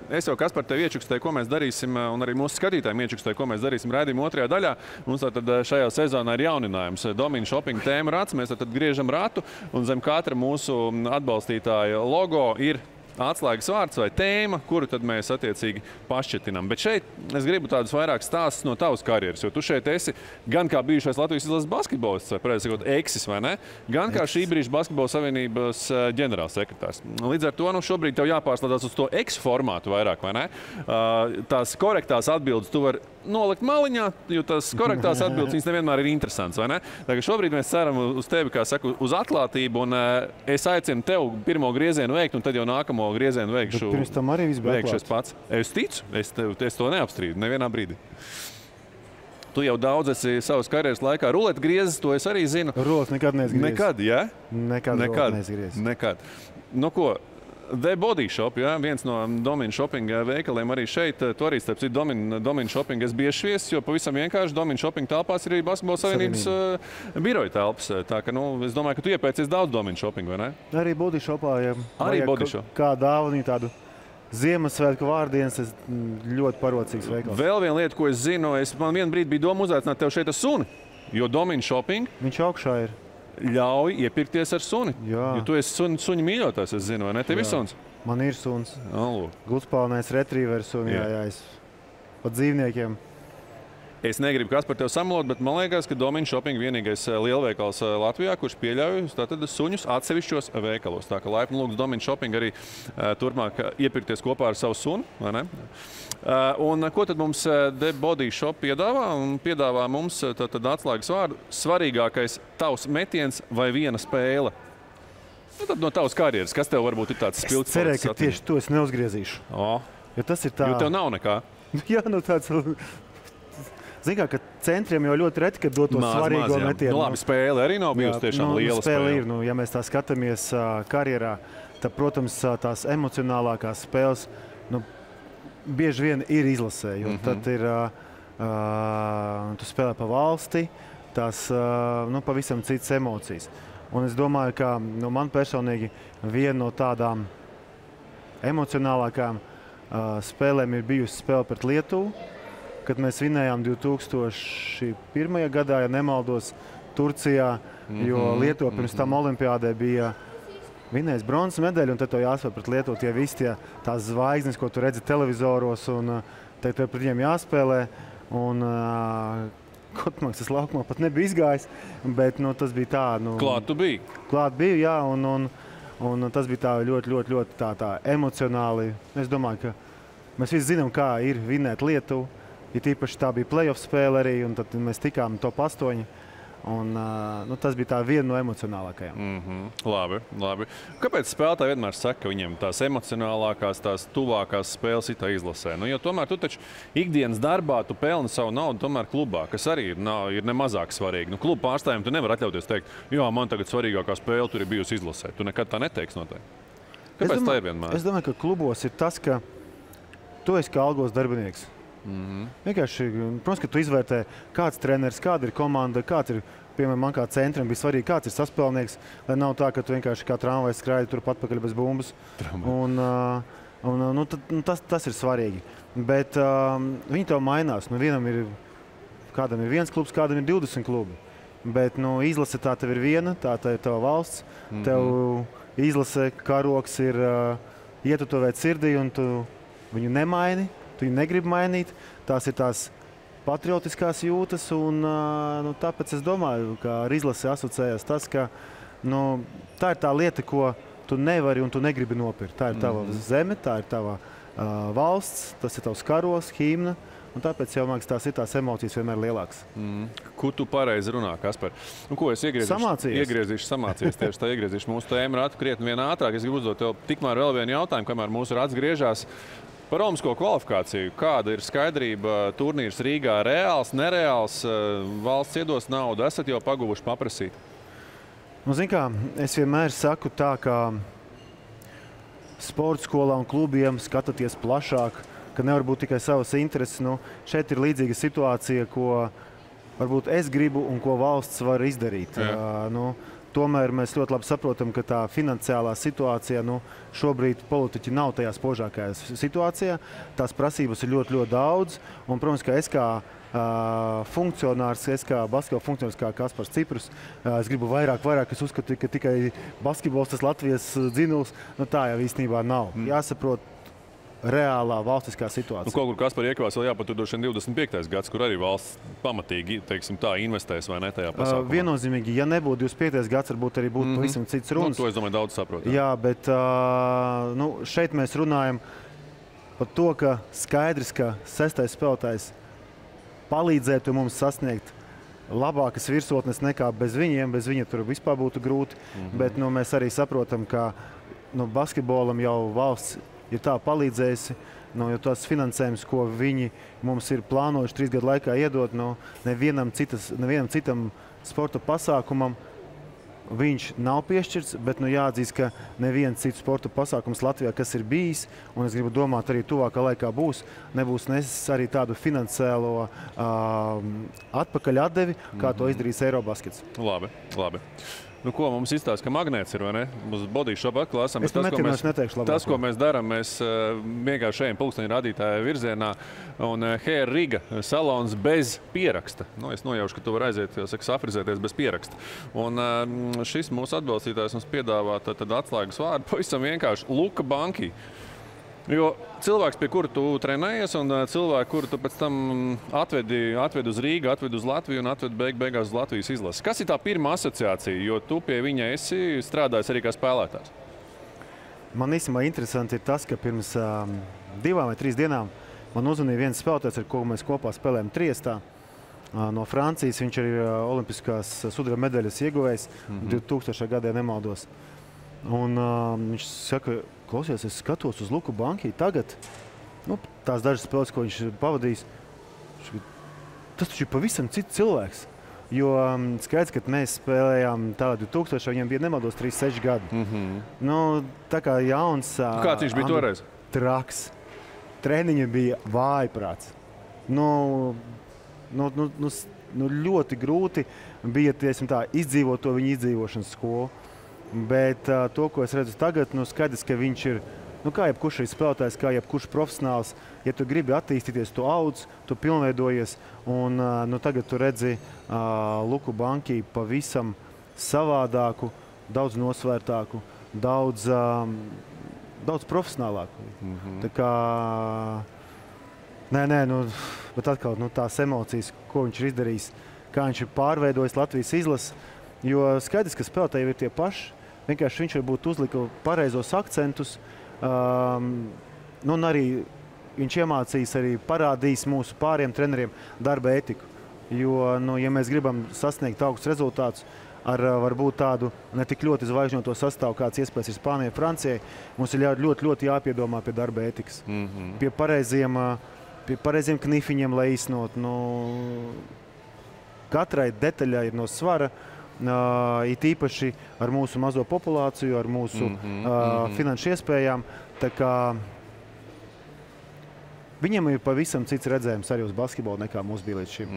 es jau Kaspar tev iečukstēju, ko mēs darīsim, un arī mūsu skatītājiem iečukstēju, ko mēs darīsim raidījuma 2. daļā. Mums tātad šajā sezonā ir jauninājums. Domina Shopping tēma rats. Mēs tātad griežam ratu, un zem katra mūsu atbalstītāja logo ir atslēgas vārds vai tēma, kuru tad mēs attiecīgi pašķetinām. Bet šeit es gribu tādus vairāk stāstus no tavas karjeras, jo tu šeit esi gan kā bijušais Latvijas izlases basketbolists, vai pareizi sakot, eksis, vai ne? Gan kā šī brīža Basketbola savienības ģenerālsekretārs. Līdz ar to šobrīd tev jāpārslēdzas uz to eksu formātu vairāk, vai ne? Tās korektās atbildes tu vari nolikt maliņā, jo tās korektās atbildes viņas nevienmēr ir interesants, vai ne? Tā kā šobrīd mēs ceram uz tevi, kā saku, uz atklātību, un es aicinu tev pirmo griezienu veikt, un tad jau nākamo griezienu veikšu. Pirms tam arī viss bija atklāts. Pats. Es ticu, es to neapstrīdu nevienā brīdī. Tu jau daudz esi savas karjeras laikā ruleti griezis, to es arī zinu. Rulets nekad neesmu griezis. Nekad, ja? Nekad neesmu griezis. Nekad. Nu ko? The Body Shop, ja? Viens no Domina Shopping veikaliem arī šeit. Tu arī, starp citu, Domina Shopping es bieži viesis, jo pavisam vienkārši Domina Shopping telpās ir arī Basketbola savienības biroja telpas. Tā ka, es domāju, ka tu iepēcies daudz Domina Shopping, vai ne? Arī Body Shopā, ja arī Body Shop. Kā dāvanīja tādu Ziemassvētku vārdienas, tas ļoti parocīgs veikals. Vēl viena lieta, ko es zinu, man vienu brīdi bija doma uzaicināt tev šeit ar suni, jo Domina Shopping viņš augšā ir. Ļauj iepirkties ar suni. Jā. Jo tu esi suņu mīļotājs, es zinu, vai ne? Tev ir suns? Man ir suns. Alu. Gludspalnais retrievers un jā, es pat dzīvniekiem. Es negribu kas par tevi samalot, bet man liekas, ka Domina Shopping vienīgais lielveikals Latvijā, kurš pieļauj tātad suņus atsevišķos veikalos. Tā ka laipni lūgts Domina Shopping arī turpmāk iepirkties kopā ar savu sunu, vai ne? Un ko tad mums The Body Shop piedāvā? Un piedāvā mums tātad atslēgas vārdu svarīgākais tavs metiens vai viena spēle. Nu, tad no tavas karjeras, kas tev varbūt ir tāds spilgts? Es cerēju, ka tieši to es neuzgriezīšu. Jo tas ir tā... Jo tev nav nekā? Jā, tāds... Zini kā, ka centriem jau ļoti reti, kad dot to svarīgo metienu. Nu labi, spēle arī nav bijusi tiešām liela spēle. Ir, ja mēs tā skatāmies karjerā, tad, protams, tās emocionālākās spēles bieži vien ir izlasē, jo tad ir, tu spēlē pa valsti, tās pavisam citas emocijas. Un es domāju, ka man personīgi viena no tādām emocionālākām spēlēm ir bijusi spēle pret Lietuvu, kad mēs vinējām 2001. gadā, ja nemaldos, Turcijā, jo Lietuva pirms tam olimpiādē bija vinējis bronzas medaļu, un tad to jāspēl pret Lietuvu tie visi tās zvaigznes, ko tu redzi televizoros, un tev pret viņiem jāspēlē. Un Kotmaksas laukumā pat nebija izgājis, bet tas bija tā. Klāt tu biji? Klāt biju, jā, un tas bija tā ļoti tā emocionāli. Es domāju, ka mēs visi zinām, kā ir vinēt Lietuvu. Ja tīpaši tā bija play-off spēle arī, un tad mēs tikām top 8. Un, tas bija tā viena no emocionālākajām. Labi. Kāpēc spēlētāji vienmēr saka, ka viņiem tās emocionālākās, tās tuvākās spēles ir tā izlasē? Jo tomēr tu taču ikdienas darbā tu pelni savu naudu tomēr klubā, kas arī ir nemazāk svarīgi. Klubu pārstāvjiem tu nevar atļauties teikt, jā, man tagad svarīgākā spēle tur ir bijusi izlasē. Tu nekad tā neteiksi noteikti. Kāpēc tā ir vienmēr? Es domāju, ka klubos ir tas, ka tu esi kā algos darbinieks. Vienkārši, protams, ka tu izvērtē, kāds treneris, kāda ir komanda, kāds ir, piemēram, man kā centram bija svarīgi, kāds ir saspēlnieks, lai nav tā, ka tu vienkārši kā tramvajs skraidi turpat atpakaļ bez bumbas. Tas ir svarīgi. Bet viņi tev mainās. Kādam ir viens klubs, kādam ir 20 klubi. Bet izlase tā tev ir viena, tā ir tava valsts. Tev izlase karoks ir ietutuvēt sirdī, un tu viņu nemaini. Tu viņu negribi mainīt, tās ir tās patriotiskās jūtas, un tāpēc es domāju, ka ar izlasi asociējas tas, ka tā ir tā lieta, ko tu nevari un tu negribi nopirkt. Tā ir tava zeme, tā ir tava valsts, tas ir tavs karos, himna, un tāpēc jau māks tās ir tās emocijas vienmēr lielākas. Ko tu pareizi runā, Kaspar? Ko es iegriezīšu samācies, tieši tā iegriezīšu mūsu tēmu ratu krietni vien ātrāk. Es gribu uzdot tev tikmēr vēl vienu jautājumu, kamēr mūsu rats griežās. Par olimpisko kvalifikāciju. Kāda ir skaidrība? Turnīrs Rīgā reāls, nereāls? Valsts iedos naudu. Esat jau paguvuši paprasīt? Zini kā, es vienmēr saku tā, ka sporta skolā un klubiem skatoties plašāk, ka nevar būt tikai savas intereses. Nu, šeit ir līdzīga situācija, ko varbūt es gribu un ko valsts var izdarīt. Tomēr mēs ļoti labi saprotam, ka tā finansiālā situācija, šobrīd politiķi nav tajā spožākajā situācijā. Tās prasības ir ļoti, ļoti daudz. Un, protams, ka es kā funkcionārs, es kā basketbola funkcionārs, kā Kaspars Ciprus, es gribu vairāk. Es uzskatu, ka tikai basketbols tas Latvijas dzinuls. Tā jau īstenībā nav. Jāsaprot reālā valstiskā situācija. Kaut kur Kaspar iekavās vēl jāpatur 25. gads, kur arī valsts pamatīgi, teiksim tā, investēs vai ne tajā pasākumā. Viennozīmīgi, ja nebūtu 25. gads, varbūt arī būtu pavisam cits runas. To es domāju daudz saprot. Jā, bet šeit mēs runājam par to, ka skaidrs, ka 6. spēlētājs palīdzētu mums sasniegt labākas virsotnes nekā bez viņiem. Bez viņa tur vispār būtu grūti, bet mēs arī saprotam, ka basketbolam jau valsts ir tā palīdzējusi, jo tās finansējums, ko viņi mums ir plānojuši 3 gadu laikā iedot, nevienam citam sporta pasākumam viņš nav piešķirts, bet jāatzīst, ka neviens cits sporta pasākums Latvijā, kas ir bijis, un es gribu domāt arī tuvākā laikā nebūs nesis arī tādu finansiālo atpakaļ atdevi, kā to izdarīs Eirobaskets. Labi. Ko mums izstāsta, ka magnēts ir, vai ne? Uz body shop atklāsam. Tas, ko mēs darām, mēs vienkārši ejam pulksteņa radītāja virzienā un hair riga salons bez pieraksta. Es nojaušu, ka tu var aiziet, safrizēties bez pieraksta. Un šis mūsu atbalstītājs mums piedāvā tad atslēgas vārdu pavisam vienkārši Luka Banki. Jo cilvēks, pie kura tu trenējies, un cilvēki, kuru tu pēc tam atvedi uz Rīgu, atvedi uz Latviju un atvedi beigās uz Latvijas izlasi. Kas ir tā pirmā asociācija, jo tu pie viņa esi strādājis arī kā spēlētājs? Man īstenībā interesanti ir tas, ka pirms 2 vai 3 dienām man uzvanīja viens spēlētājs, ar ko mēs kopā spēlējam Triestā. No Francijas viņš ir olimpiskās sudraba medaļas ieguvējs 2000. gadā, ja nemaldos. Un viņš saka, klausies, es skatos uz Luku Banki tagad, tās dažas spēles, ko viņš pavadījis, tas taču ir pavisam cits cilvēks. Jo skaidrs, ka mēs spēlējām tādu 2000, viņam bija nemaldos 36 gadu. Tā kā jauns. Kāds viņš bija toreiz? Traks. Treniņi bija vājprāts. Ļoti grūti bija izdzīvot to viņa izdzīvošanas skolu. Bet to, ko es redzu tagad, skaidrs, ka viņš ir, kā jebkurš arī spēlētājs, kā jebkurš profesionāls, ja tu gribi attīstīties, tu audz, tu pilnveidojies, un tagad tu redzi Luku Banki pavisam savādāku, daudz nosvērtāku, daudz profesionālāku. Tā kā, bet atkal tās emocijas, ko viņš ir izdarījis, kā viņš ir pārveidojis Latvijas izlasi, jo skaidrs, ka spēlētāji ir tie paši. Vienkārši viņš varbūt uzlika pareizos akcentus, un arī viņš iemācījis, arī parādījis mūsu pāriem treneriem darba etiku. Jo, ja mēs gribam sasniegt augstus rezultātus ar varbūt tādu ne tik ļoti zvaigžņoto sastāvu, kāds iespējas ir Spānijai, Francijai, mums ir ļoti, ļoti jāpiedomā pie darba etikas. Pie pareiziem knifiņiem, lai īstenot. Katrai detaļai ir no svara. It īpaši ar mūsu mazo populāciju, ar mūsu finanšu iespējām. Tā kā viņam ir pavisam cits redzējums arī uz basketbolu nekā mums bija līdz šim.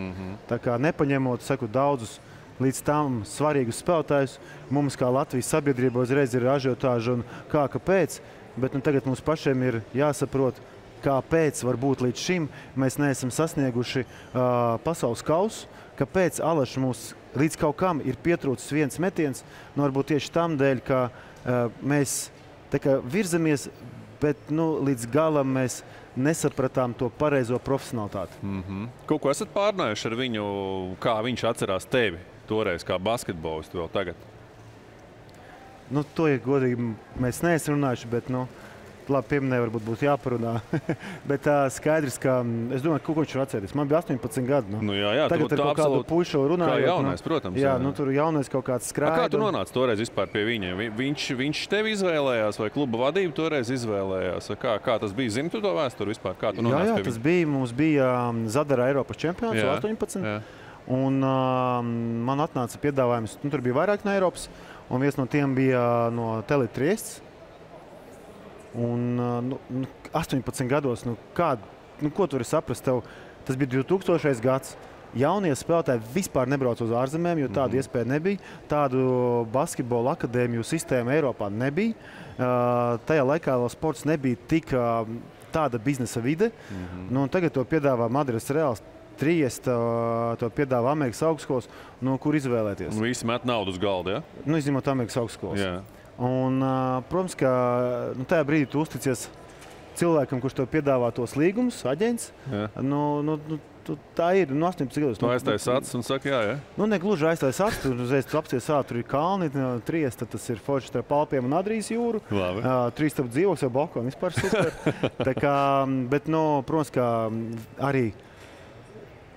Tā kā nepaņemot, daudzus līdz tam svarīgus spēlētājus, mums kā Latvijas sabiedrība uzreiz ir ažiotāža un kāpēc, bet tagad mums pašiem ir jāsaprot, kāpēc varbūt līdz šim mēs neesam sasnieguši pasaules kausu, kāpēc Alašs mūs līdz kaut kam ir pietrūcis viens metiens, varbūt tieši tam dēļ, ka mēs virzamies, bet līdz galam mēs nesapratām to pareizo profesionalitāti. Kaut ko esat pārnājuši ar viņu, kā viņš atcerās tevi toreiz kā basketbolistu vēl tagad? To, ja godīgi, mēs neesam runājuši, bet labi, pieminēja, varbūt būtu jāparunā. Bet skaidrs, ka es domāju, ko viņš var atcerēties. Man bija 18 gadi. Tagad ar kaut kādu puišu runājot. Kā jaunais, protams. Jā, tur jaunais kaut kāds skrēja. Kā tu nonāci toreiz vispār pie viņa? Viņš tevi izvēlējās vai kluba vadība toreiz izvēlējās? Kā tas bija? Zini tu to vēsturi vispār? Kā tu nonāci pie viņa? Tas bija. Mums bija Zadara Eiropas čempions 18. Jā. Un man atnāca piedāvājums. Tur bija vairāk no Eiropas. Un viens no tiem bija no Tele Triests. Un 18 gados, ko tu vari saprast? Tas bija 2000. gads. Jaunie spēlētāji vispār nebrauc uz ārzemēm, jo tāda iespēja nebija. Tādu basketbola akadēmiju sistēmu Eiropā nebija. Tajā laikā vēl sports nebija tik tāda biznesa vide. Tagad to piedāvā Madrides Reāls, Trieste, to piedāvā Amerikas augstskolas, kur izvēlēties. Un visi met naudu uz galda, ja? Izņemot Amerikas augstskolas. Jā. Un, protams, ka tajā brīdī tu uzticies cilvēkam, kurš tev piedāvā tos līgumus, aģents. Tā ir 18 gados. Tu aiztais acis un saka, jā. Negluži aiztais acis, tur uzreiz tu apsties tur ir kalni, Trieste, tas ir forši starp Alpiem un Adrijas jūru. Trīs starp dzīvoks jau balkoni, vispār super. Tā kā, bet, protams, ka arī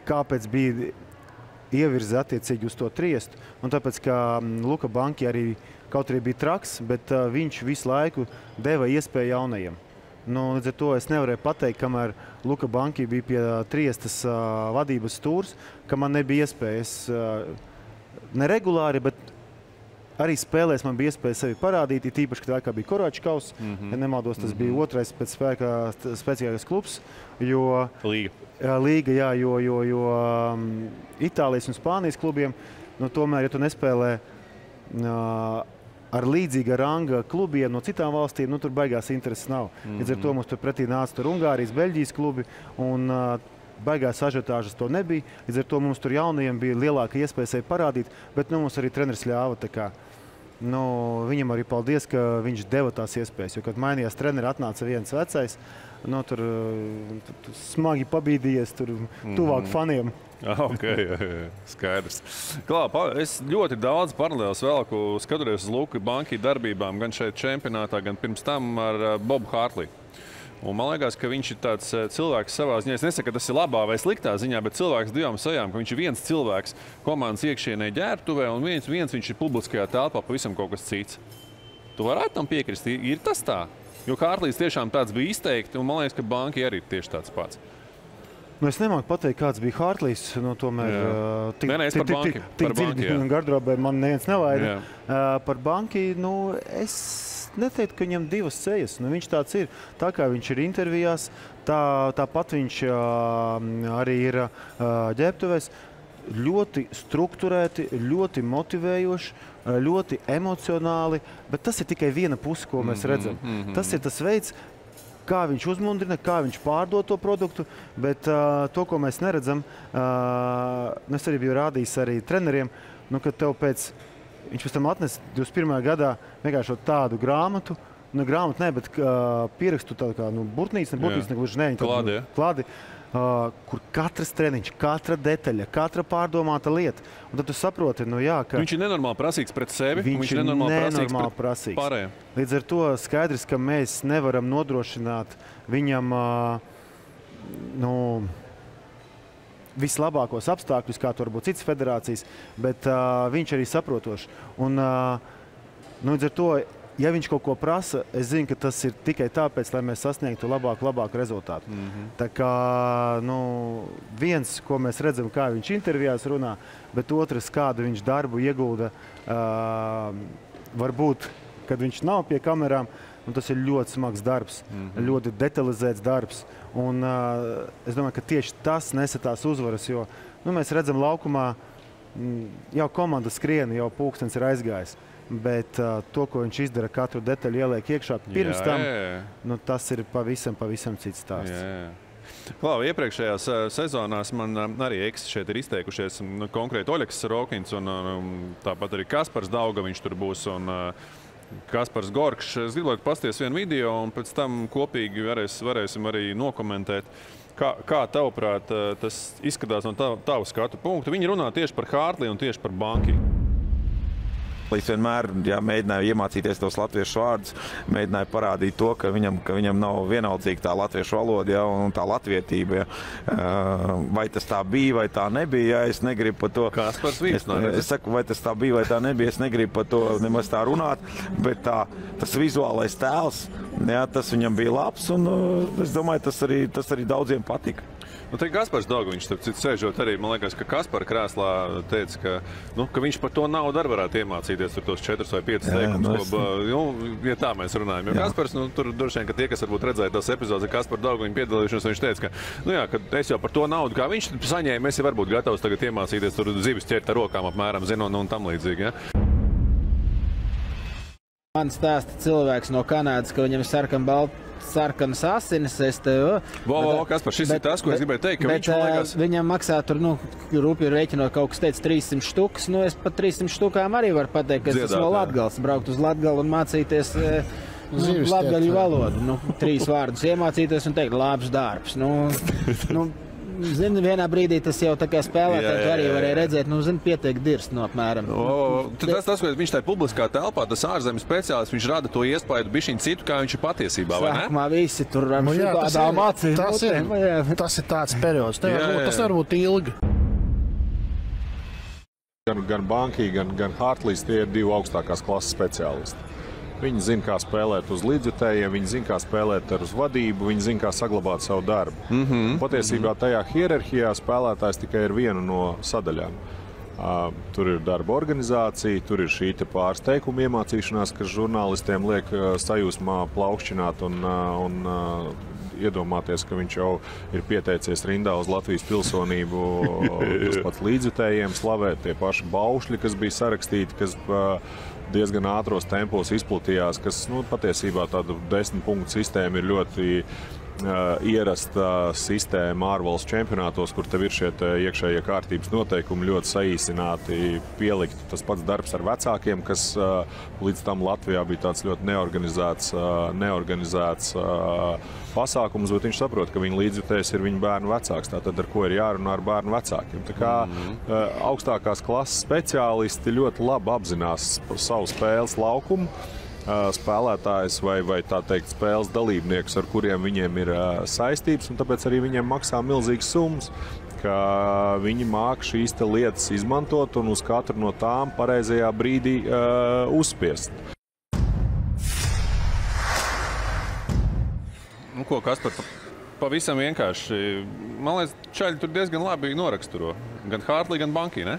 kāpēc bija ievirzi attiecīgi uz to Triestu. Un tāpēc, ka Luka Banki arī kaut arī bija traks, bet viņš visu laiku deva iespēju jaunajiem. Līdz ar to es nevarēju pateikt, kamēr Luka Banki bija pie Triestas vadības stūrs, ka man nebija iespējas neregulāri, bet arī spēlēs man bija iespēja sevi parādīt, it īpaši, ka tā kā bija Koračkavs, ja nemaldos, tas bija otrais pēc spēcīgākais klubs, jo Līga, jā, jo Itālijas un Spānijas klubiem, tomēr, ja tu nespēlē ar līdzīga ranga klubiem no citām valstīm, tur baigās intereses nav. Līdz ar to mums tur pretī nāca Ungārijas, Beļģijas klubi, un baigās ažiotāžas to nebija. Līdz ar to mums tur jaunajiem bija lielāka iespēja sevi parādīt, bet mums arī treneris ļāva. Viņam arī paldies, ka viņš deva tās iespējas, jo, kad mainījās treneri, atnāca viens vecais, tur smagi pabīdījies, tur tuvāk faniem. Ok, skaidrs. Es ļoti daudz paralēlus velku skatoties uz Luka Banki darbībām, gan šeit čempionātā, gan pirms tam ar Bobu Hartliju. Un man liekas, ka viņš ir tāds cilvēks savā ziņā. Es nesaku, ka tas ir labā vai sliktā ziņā, bet cilvēks divām sajām, ka viņš ir viens cilvēks komandas iekšienē ģērbtuvē, un viens viņš ir publiskajā telpā pavisam kaut kas cits. Tu varētu tam piekrist? Ir tas tā? Jo Hartlijs tiešām tāds bija izteikti, un man liekas, ka Banki arī ir tieši tāds pats. Es nemāku pateikt, kāds bija Hartlijs. Tomēr tik dziļi gardrobē man neviens nelaida. Par Banki, es neteiktu, ka viņam divas sejas. Viņš tāds ir. Tā kā viņš ir intervijās, tāpat viņš arī ir ģērbtuvēs. Ļoti strukturēti, ļoti motivējoši, ļoti emocionāli, bet tas ir tikai viena puse, ko mēs redzam. Tas ir tas veids, kā viņš uzmundrina, kā viņš pārdod to produktu, bet to, ko mēs neredzam, es arī biju rādījis arī treneriem, kad tev viņš pēc tam atnes 21. gadā vienkārši tādu grāmatu, grāmatu ne, bet pierakstu tādu kā burtnīcu, negluži ne, klādi, kur katrs treniņš, katra detaļa, katra pārdomāta lieta. Un tad tu saproti, ka viņš ir nenormāli prasīgs pret sevi, viņš ir nenormāli prasīgs. Pārējiem. Līdz ar to skaidrs, ka mēs nevaram nodrošināt viņam vislabākos apstākļus, kā to varbūt citas federācijas, bet viņš arī saprotoši. Un līdz ar to, ja viņš kaut ko prasa, es zinu, ka tas ir tikai tāpēc, lai mēs sasniegtu labāku rezultātu. Tā kā viens, ko mēs redzam, kā viņš intervijās runā, bet otrs, kādu viņš darbu iegulda, varbūt, kad viņš nav pie kamerām, un tas ir ļoti smags darbs, ļoti detalizēts darbs. Un es domāju, ka tieši tas nesa tās uzvaras, jo mēs redzam laukumā, jau komanda skrien, jau pulkstens ir aizgājis. Bet to, ko viņš izdara, katru detaļu ieliek iekšā pirms tam, tas ir pavisam cits stāsts. Iepriekšējās sezonās man arī šeit ir izteikušies konkrēti Oļegs Rokins un tāpat arī Kaspars Daugaviņš tur būs un Kaspars Gorkšs. Es gribētu pasties vienu video un pēc tam kopīgi varēsim arī nokomentēt. Kā tavuprāt tas izskatās no tavu skatu punktu? Viņi runā tieši par Hartliju un tieši par Banki. Es vienmēr mēģināju iemācīties tos latviešu vārdus, mēģināju parādīt to, ka viņam nav vienaldzīga tā latviešu valoda un tā latvietība. Vai tas tā bija, vai tā nebija, es negribu par to. Es saku, vai tas tā bija, vai tā nebija, es negribu par to nemaz tā runāt, bet tas vizuālais tēls, tas viņam bija labs, un es domāju, tas arī daudziem patika. Nu, te Kaspars Daugaviņš, sēžot arī, man liekas, ka Kaspara krēslā teica, ka viņš par to naudu arī varētu iemācīties tur tos 4 vai 5 teikumus. Ja tā mēs runājam. Jo Kaspars, tur droši vien, ka tie, kas varbūt redzēja tās epizodes ar Kasparu Daugaviņu piedalīšanos, viņš teica, ka es jau par to naudu, kā viņš saņēma, es jau varbūt gatavs tagad iemācīties tur zivis ķert ar rokām apmēram, zinot, un tam līdzīgi. Ja? Man stāsta cilvēks no Kanādas, ka viņam sarkanas asinis. Kaspar, šis ir tas, ko es gribēju teikt, ka viņš, man liekas... Viņam maksā tur, rūpīgi rēķinot, kaut kas teica 300 štukas. Es pat 300 štukām arī varu pateikt, ka es esmu no Latgales, braukt uz Latgali un mācīties latgaļu valodu. 3 vārdus iemācīties un teikt, labs darbs. Zini, vienā brīdī tas jau tā kā spēlētāji arī varēja redzēt, pietiek dirst no apmēram. Tas, ko viņš tajā publiskā telpā, tas ārzemju speciālists, viņš rada to iespaidu bišķiņu citu, kā viņš ir patiesībā, vai ne? Sākumā visi tur šitādām acīm. Tas ir tāds periods. Tas var būt ilgi. Gan Banki, gan Hartlīs, tie ir 2 augstākās klases speciālisti. Viņi zina, kā spēlēt uz līdzjutējiem, viņi zina, kā spēlēt uz vadību, viņi zina, kā saglabāt savu darbu. Patiesībā tajā hierarhijā spēlētājs tikai ir viena no sadaļām. Tur ir darba organizācija, tur ir šī pārsteiguma iemācīšanās, kas žurnālistiem liek sajūsmā plaukšķināt un iedomāties, ka viņš jau ir pieteicies rindā uz Latvijas pilsonību, tas pats līdzjutējiem slavēt, tie paši baušļi, kas bija sarakstīti, kas diezgan ātros tempos izplatījās, kas patiesībā tāda 10 punktu sistēma ir ļoti ierasta sistēma ārvalstu čempionātos, kur tev ir šie iekšējie kārtības noteikumi ļoti saīsināti pielikt. Tas pats darbs ar vecākiem, kas līdz tam Latvijā bija tāds ļoti neorganizēts pasākums, bet viņš saprot, ka viņa līdzjutējs ir viņa bērnu vecāks. Tātad ar ko ir jārunā ar bērnu vecākiem. Tā kā augstākās klases speciālisti ļoti labi apzinās savu spēles laukumu, spēlētājs vai tā teikt spēles dalībniekus, ar kuriem viņiem ir saistības, un tāpēc arī viņiem maksā milzīgas summas, ka viņi māk šīs lietas izmantot un uz katru no tām pareizajā brīdī uzspiest. Kaspar, pavisam vienkārši. Man liekas, čaļi tur diezgan labi noraksturo. Gan Hartlī, gan Banki, ne?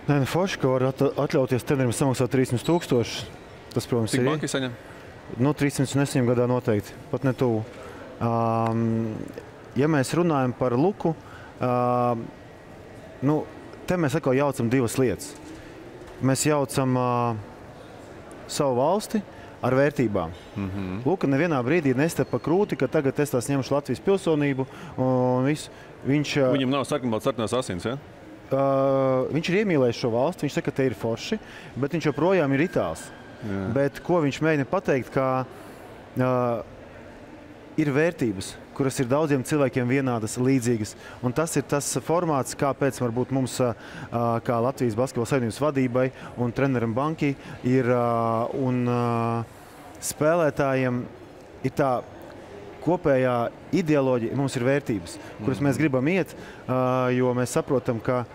Nē, forši, ka var atļauties trenerim samaksāt 300 000. Tas, protams, Cik Banki saņem? 310 gadā noteikti, pat ne tuvu. Ja mēs runājam par Luku, te mēs atkal jaucam 2 lietas. Mēs jaucam savu valsti ar vērtībām. Luka nevienā brīdī nestepa krūti, ka tagad es tās ņemšu Latvijas pilsonību un visu. Viņam nav sarkanās asins, ja? Viņš ir iemīlējis šo valsti, viņš saka, ka te ir forši, bet viņš joprojām ir itāls. Bet ko viņš mēģina pateikt, ka ir vērtības, kuras ir daudziem cilvēkiem vienādas, līdzīgas. Un tas ir tas formāts, kāpēc varbūt mums, kā Latvijas Basketbola Savienības vadībai un treneram Banki, ir un spēlētājiem ir tā kopējā ideoloģija, mums ir vērtības, kuras mēs gribam iet, jo mēs saprotam, ka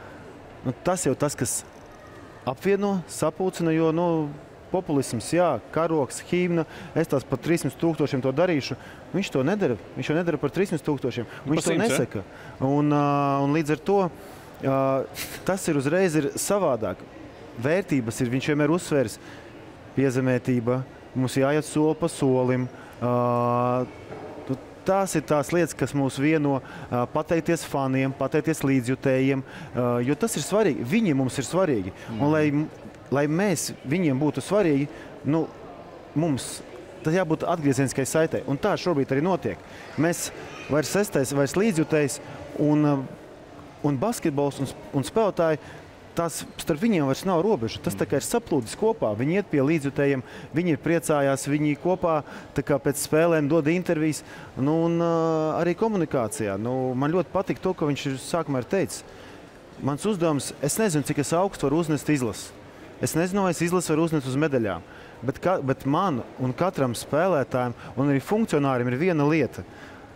tas jau tas, kas apvieno, sapulcina, jo, populisms, jā, karoks, himna, es tās par 300 000 to darīšu. Viņš to nedara. Viņš to nedara par 300 000. Viņš to nesaka. Un līdz ar to tas ir uzreiz ir savādāk. Vērtības ir, viņš vienmēr uzsvērs piezemētība, mums jāiet soli pa solim. Tās ir tās lietas, kas mūs vieno, pateikties faniem, pateikties līdzjutējiem, jo tas ir svarīgi. Viņi mums ir svarīgi. Un, lai mēs viņiem būtu svarīgi, mums tas jābūt atgriezeniskai saitei. Un tā šobrīd arī notiek. Mēs vairs sestais, vairs līdzjutējs un basketbols un spēlētāji, tās starp viņiem vairs nav robežu. Tas tā kā ir saplūdis kopā. Viņi iet pie līdzjutējiem, viņi priecājās, viņi kopā tā kā pēc spēlēm dod intervijas un arī komunikācijā. Man ļoti patīk to, ko viņš sākumā ir teicis. Mans uzdevums, es nezinu, cik es augstu varu uznest izlasi. Es nezinu, vai es izlasi varu uznest uz medaļām, bet man un katram spēlētājiem un arī funkcionārim ir viena lieta.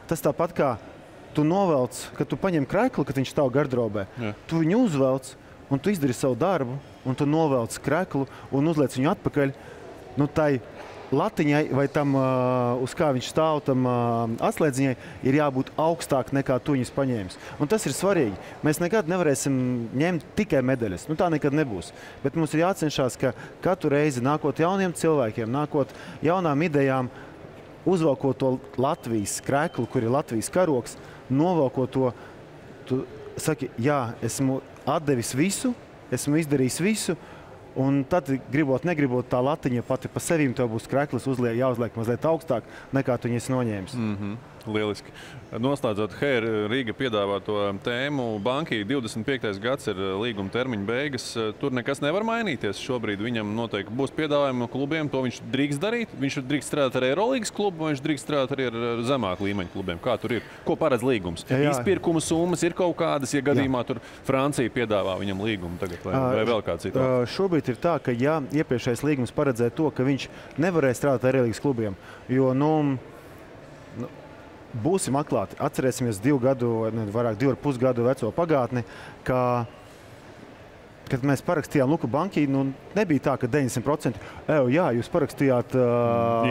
Tas tāpat kā tu novelc, kad tu paņem kreklu, kad viņš stāv gardrobē, tu viņu uzvelc un tu izdari savu darbu un tu novelc kreklu un uzliec viņu atpakaļ. tai latiņai vai tam, uz kā viņš stāv, tam atslēdziņai, ir jābūt augstāk nekā tu viņus paņēmis. Un tas ir svarīgi. Mēs nekad nevarēsim ņemt tikai medaļas. Nu, tā nekad nebūs. Bet mums ir jācenšas, ka katru reizi nākot jauniem cilvēkiem, nākot jaunām idejām, uzvalkot to Latvijas kreklu, kur ir Latvijas karoks, novalkot to, tu saki, jā, esmu atdevis visu, esmu izdarījis visu, un tad, gribot, negribot, tā latiņa pati pa sevīm tev būs kreklis jāuzliek mazliet augstāk, nekā tu viņas noņēmis. Lieliski. Noslēdzot, Rīga piedāvā to tēmu. Banki 25. gads ir līguma termiņa beigas. Tur nekas nevar mainīties. Šobrīd viņam noteikti būs piedāvājumi no klubiem. To viņš drīkst darīt. Viņš drīkst strādāt ar Eirolīgas klubu, vai viņš drīkst strādāt arī ar zemāku līmeņu klubiem. Kā tur ir? Ko paredz līgums? Izpirkuma summas ir kaut kādas, ja gadījumā tur Francija piedāvā viņam līgumu tagad, vai vēl kāds cits? Šobrīd ir tā, ka iepriekšējais līgums paredzēja to, ka viņš nevarēja strādāt ar Eirolīgas klubiem, jo, būsim atklāti. Atcerēsimies 2 gadu, vairāk 2,5 gadu veco pagātni, kad mēs parakstījām Luku Banki, nebija tā, ka 90% jūs parakstījāt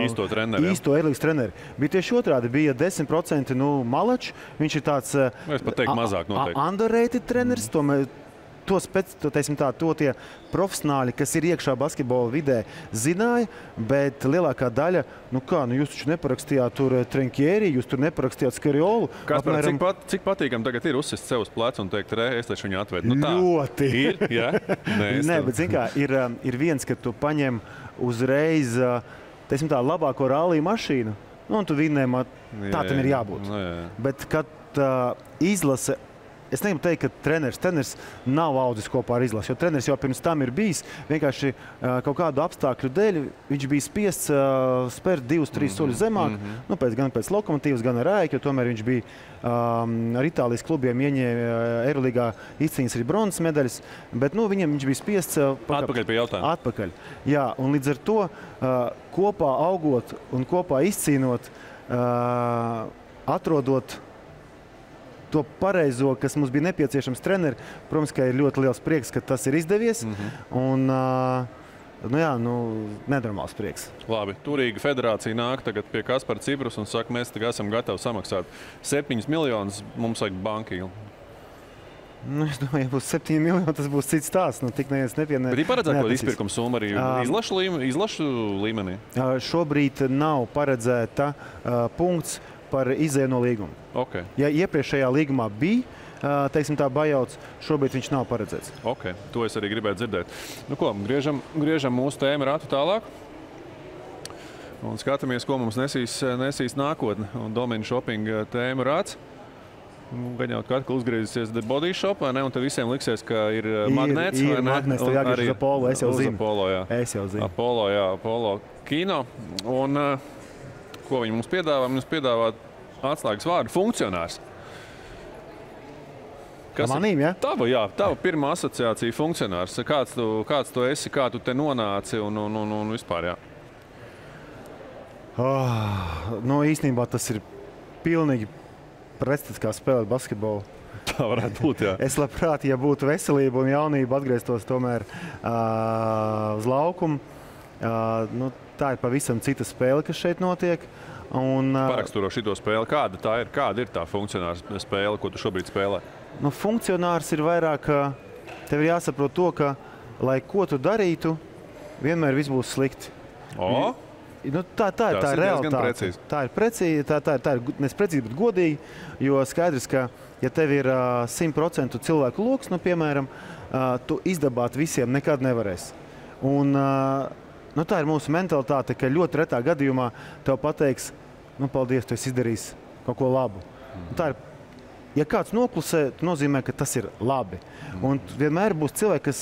īsto treneri. Īsto Eirolīgas treneri. Bija tieši otrādi, bija 10% Malačs. Viņš ir tāds underrated treneris, to tie profesionāļi, kas ir iekšā basketbola vidē, zināja, bet lielākā daļa, jūs taču neparakstījāt tur Trenkieri, jūs tur neparakstījāt Skariolu. Kaspar, cik patīkam tagad ir uzsist sev uz plecu un teikt, es taču viņu atvedu? Ļoti. Ir, jā? Nē, bet zin kā, ir viens, ka tu paņem uzreiz, teiksim tā, labāko rallija mašīnu, un tu vinnēm, tā tam ir jābūt. Bet, kad izlase, es negribu teikt, ka treneris nav audzis kopā ar izlasi, jo treneris jau pirms tam ir bijis. Vienkārši kaut kādu apstākļu dēļ viņš bija spiests spērt 2-3 soļus zemāk, gan pēc Lokomotīvas, gan ar Ēku, jo tomēr viņš bija ar Itālijas klubiem ieņēma Eirolīgā izcīnījis arī bronzas medaļas, bet viņam viņš bija spiests atpakaļ pie jautājuma. Atpakaļ. Jā, un līdz ar to kopā augot un kopā izcīnot, atrodot to pareizo, kas mums bija nepieciešams treneri, protams, ka ir ļoti liels prieks, ka tas ir izdevies. Un, nenormāls prieks. Labi, Turīga federācija nāk tagad pie Kaspara Ciprus un saka, mēs tagad esam gatavi samaksāt 7 miljonus, mums vajag Banki. Es domāju, ja būs 7 miljoni, tas būs cits stāsts. Tik neviens nepienē. Bet ir paredzēta kaut izpirkuma summa arī izlašu līmenī? Šobrīd nav paredzēta punkts par izēju no līguma. Okay. Ja iepriekšējā līgumā bija, teiksim tā, bajauts, šobrīd viņš nav paredzēts. Ok, to es arī gribētu dzirdēt. Griežam mūsu tēmu ratu tālāk. Un skatāmies, ko mums nesīs nākotne. Un Domina Shopping tēmu rāts. Gan jau atkal uzgriezīsies The Body Shop, vai ne? Un te visiem liksies, ka ir magnēts, vai ne? Ir magnēts, tev jāgriež uz Apollo, es jau zinu. Es jau zinu. Apollo kino. Un ko viņi mums piedāvā? Mums piedāvā atslēgas vārdu funkcionārs. Manīm, ja? Tava pirmā asociācija funkcionārs. Kāds tu esi, kā tu te nonāci un vispār, jā? Īstenībā tas ir pilnīgi pretstats, kā spēlēt basketbolu. Tā varētu būt, jā. Es labprāt, ja būtu veselība un jaunība, atgrieztos tomēr uz laukumu. Tā ir pavisam cita spēle, kas šeit notiek. Paraksturo šito spēli. Kāda tā ir? Kāda ir tā funkcionāra spēle, ko tu šobrīd spēlē? Funkcionārs ir vairāk, tev ir jāsaprot to, ka, lai ko tu darītu, vienmēr viss būs slikti. Tā ir realitāte. Tā ir precīzi, nes precīzi, bet godīgi, jo skaidrs, ka, ja tev ir 100% cilvēku loks, piemēram, tu izdabāt visiem nekad nevarēs. Un tā ir mūsu mentalitāte, ka ļoti retā gadījumā tev pateiks, paldies, tu esi izdarījis kaut ko labu. Tā ir, ja kāds noklusē, nozīmē, ka tas ir labi. Un vienmēr būs cilvēki, kas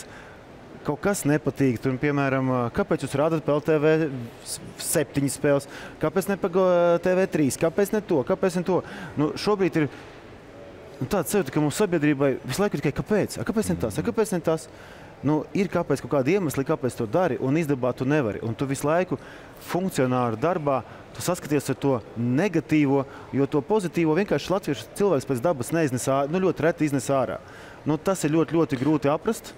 kaut kas nepatīk. Tur, piemēram, kāpēc jūs rādat pa LTV 7 spēles? Kāpēc ne pa TV3? Kāpēc ne to? Kāpēc ne to? Šobrīd ir tāds sajūta, ka mūsu sabiedrībai visu laiku tikai kāpēc? Kāpēc ne tas? Kāpēc ne tas? Ir kāpēc kaut kādi iemesli, kāpēc to dari, un izdabāt tu nevari. Un tu visu laiku funkcionāru darbā, tu saskaties ar to negatīvo, jo to pozitīvo vienkārši latviešu cilvēks pēc dabas neiznes ārā, ļoti reti iznes ārā. Tas ir ļoti, ļoti grūti aprast.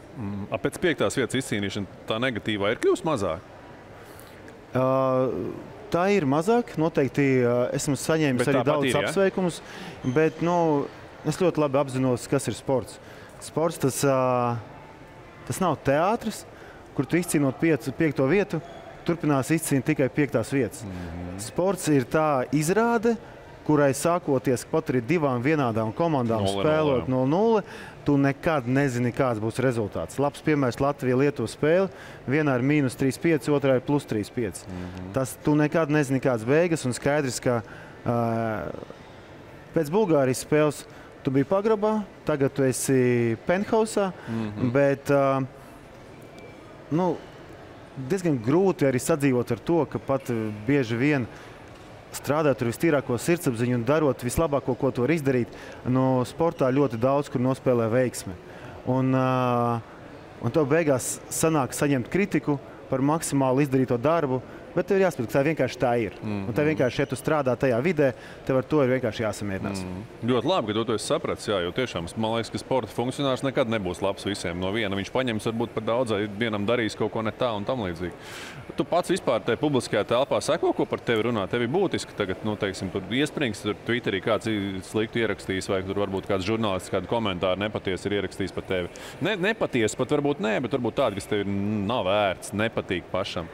Pēc 5. vietas izcīnīšana tā negatīvā ir kļūst mazāk? Tā ir mazāk. Noteikti esmu saņēmis arī daudz apsveikumus, bet es ļoti labi apzinos, kas ir sports. Sports tas nav teātris, kur tu izcīnot 5. vietu, turpinās izcīnīt tikai 5. vietas. Sports ir tā izrāde, kurai sākoties pat arī 2 vienādām komandām spēlot 0-0, tu nekad nezini, kāds būs rezultāts. Labs piemērs Latvija-Lietuva spēle. Vienā ir -3,5, otrā ir +3,5. Tas tu nekad nezini, kāds beigas, un skaidrs, ka pēc Bulgārijas spēles tu biji pagrabā, tagad tu esi penthausā, bet diezgan grūti arī sadzīvot ar to, ka pat bieži vien strādāt ar vistīrāko sirdsapziņu un darot vislabāko, ko tu vari izdarīt. Sportā ļoti daudz, kur nospēlē veiksmi. Un tev beigās sanāk saņemt kritiku par maksimāli izdarīto darbu, bet tev ir jāsaprot, ka tā vienkārši tā ir. Un tev vienkārši, ja tu strādā tajā vidē, tev ar to ir vienkārši jāsamierinās. Ļoti labi, ka tu esi sapratis, jo tiešām, man liekas, ka sporta funkcionārs nekad nebūs labs visiem. No viena viņš paņems varbūt par daudz, vienam darīs kaut ko ne tā un tam līdzīgi. Tu pats vispār tajā publiskajā telpā seko, ko par tevi runā? Tev ir būtiski tagad, teiksim, tur iesprings, tur Twitterī kāds slikti ierakstījis, vai tur varbūt kāds žurnālists kādu komentāru nepatiesi ir ierakstījis par tevi. Nepatiesi pat varbūt nē, bet varbūt tādi, kas tev nav vērts, nepatīk pašam.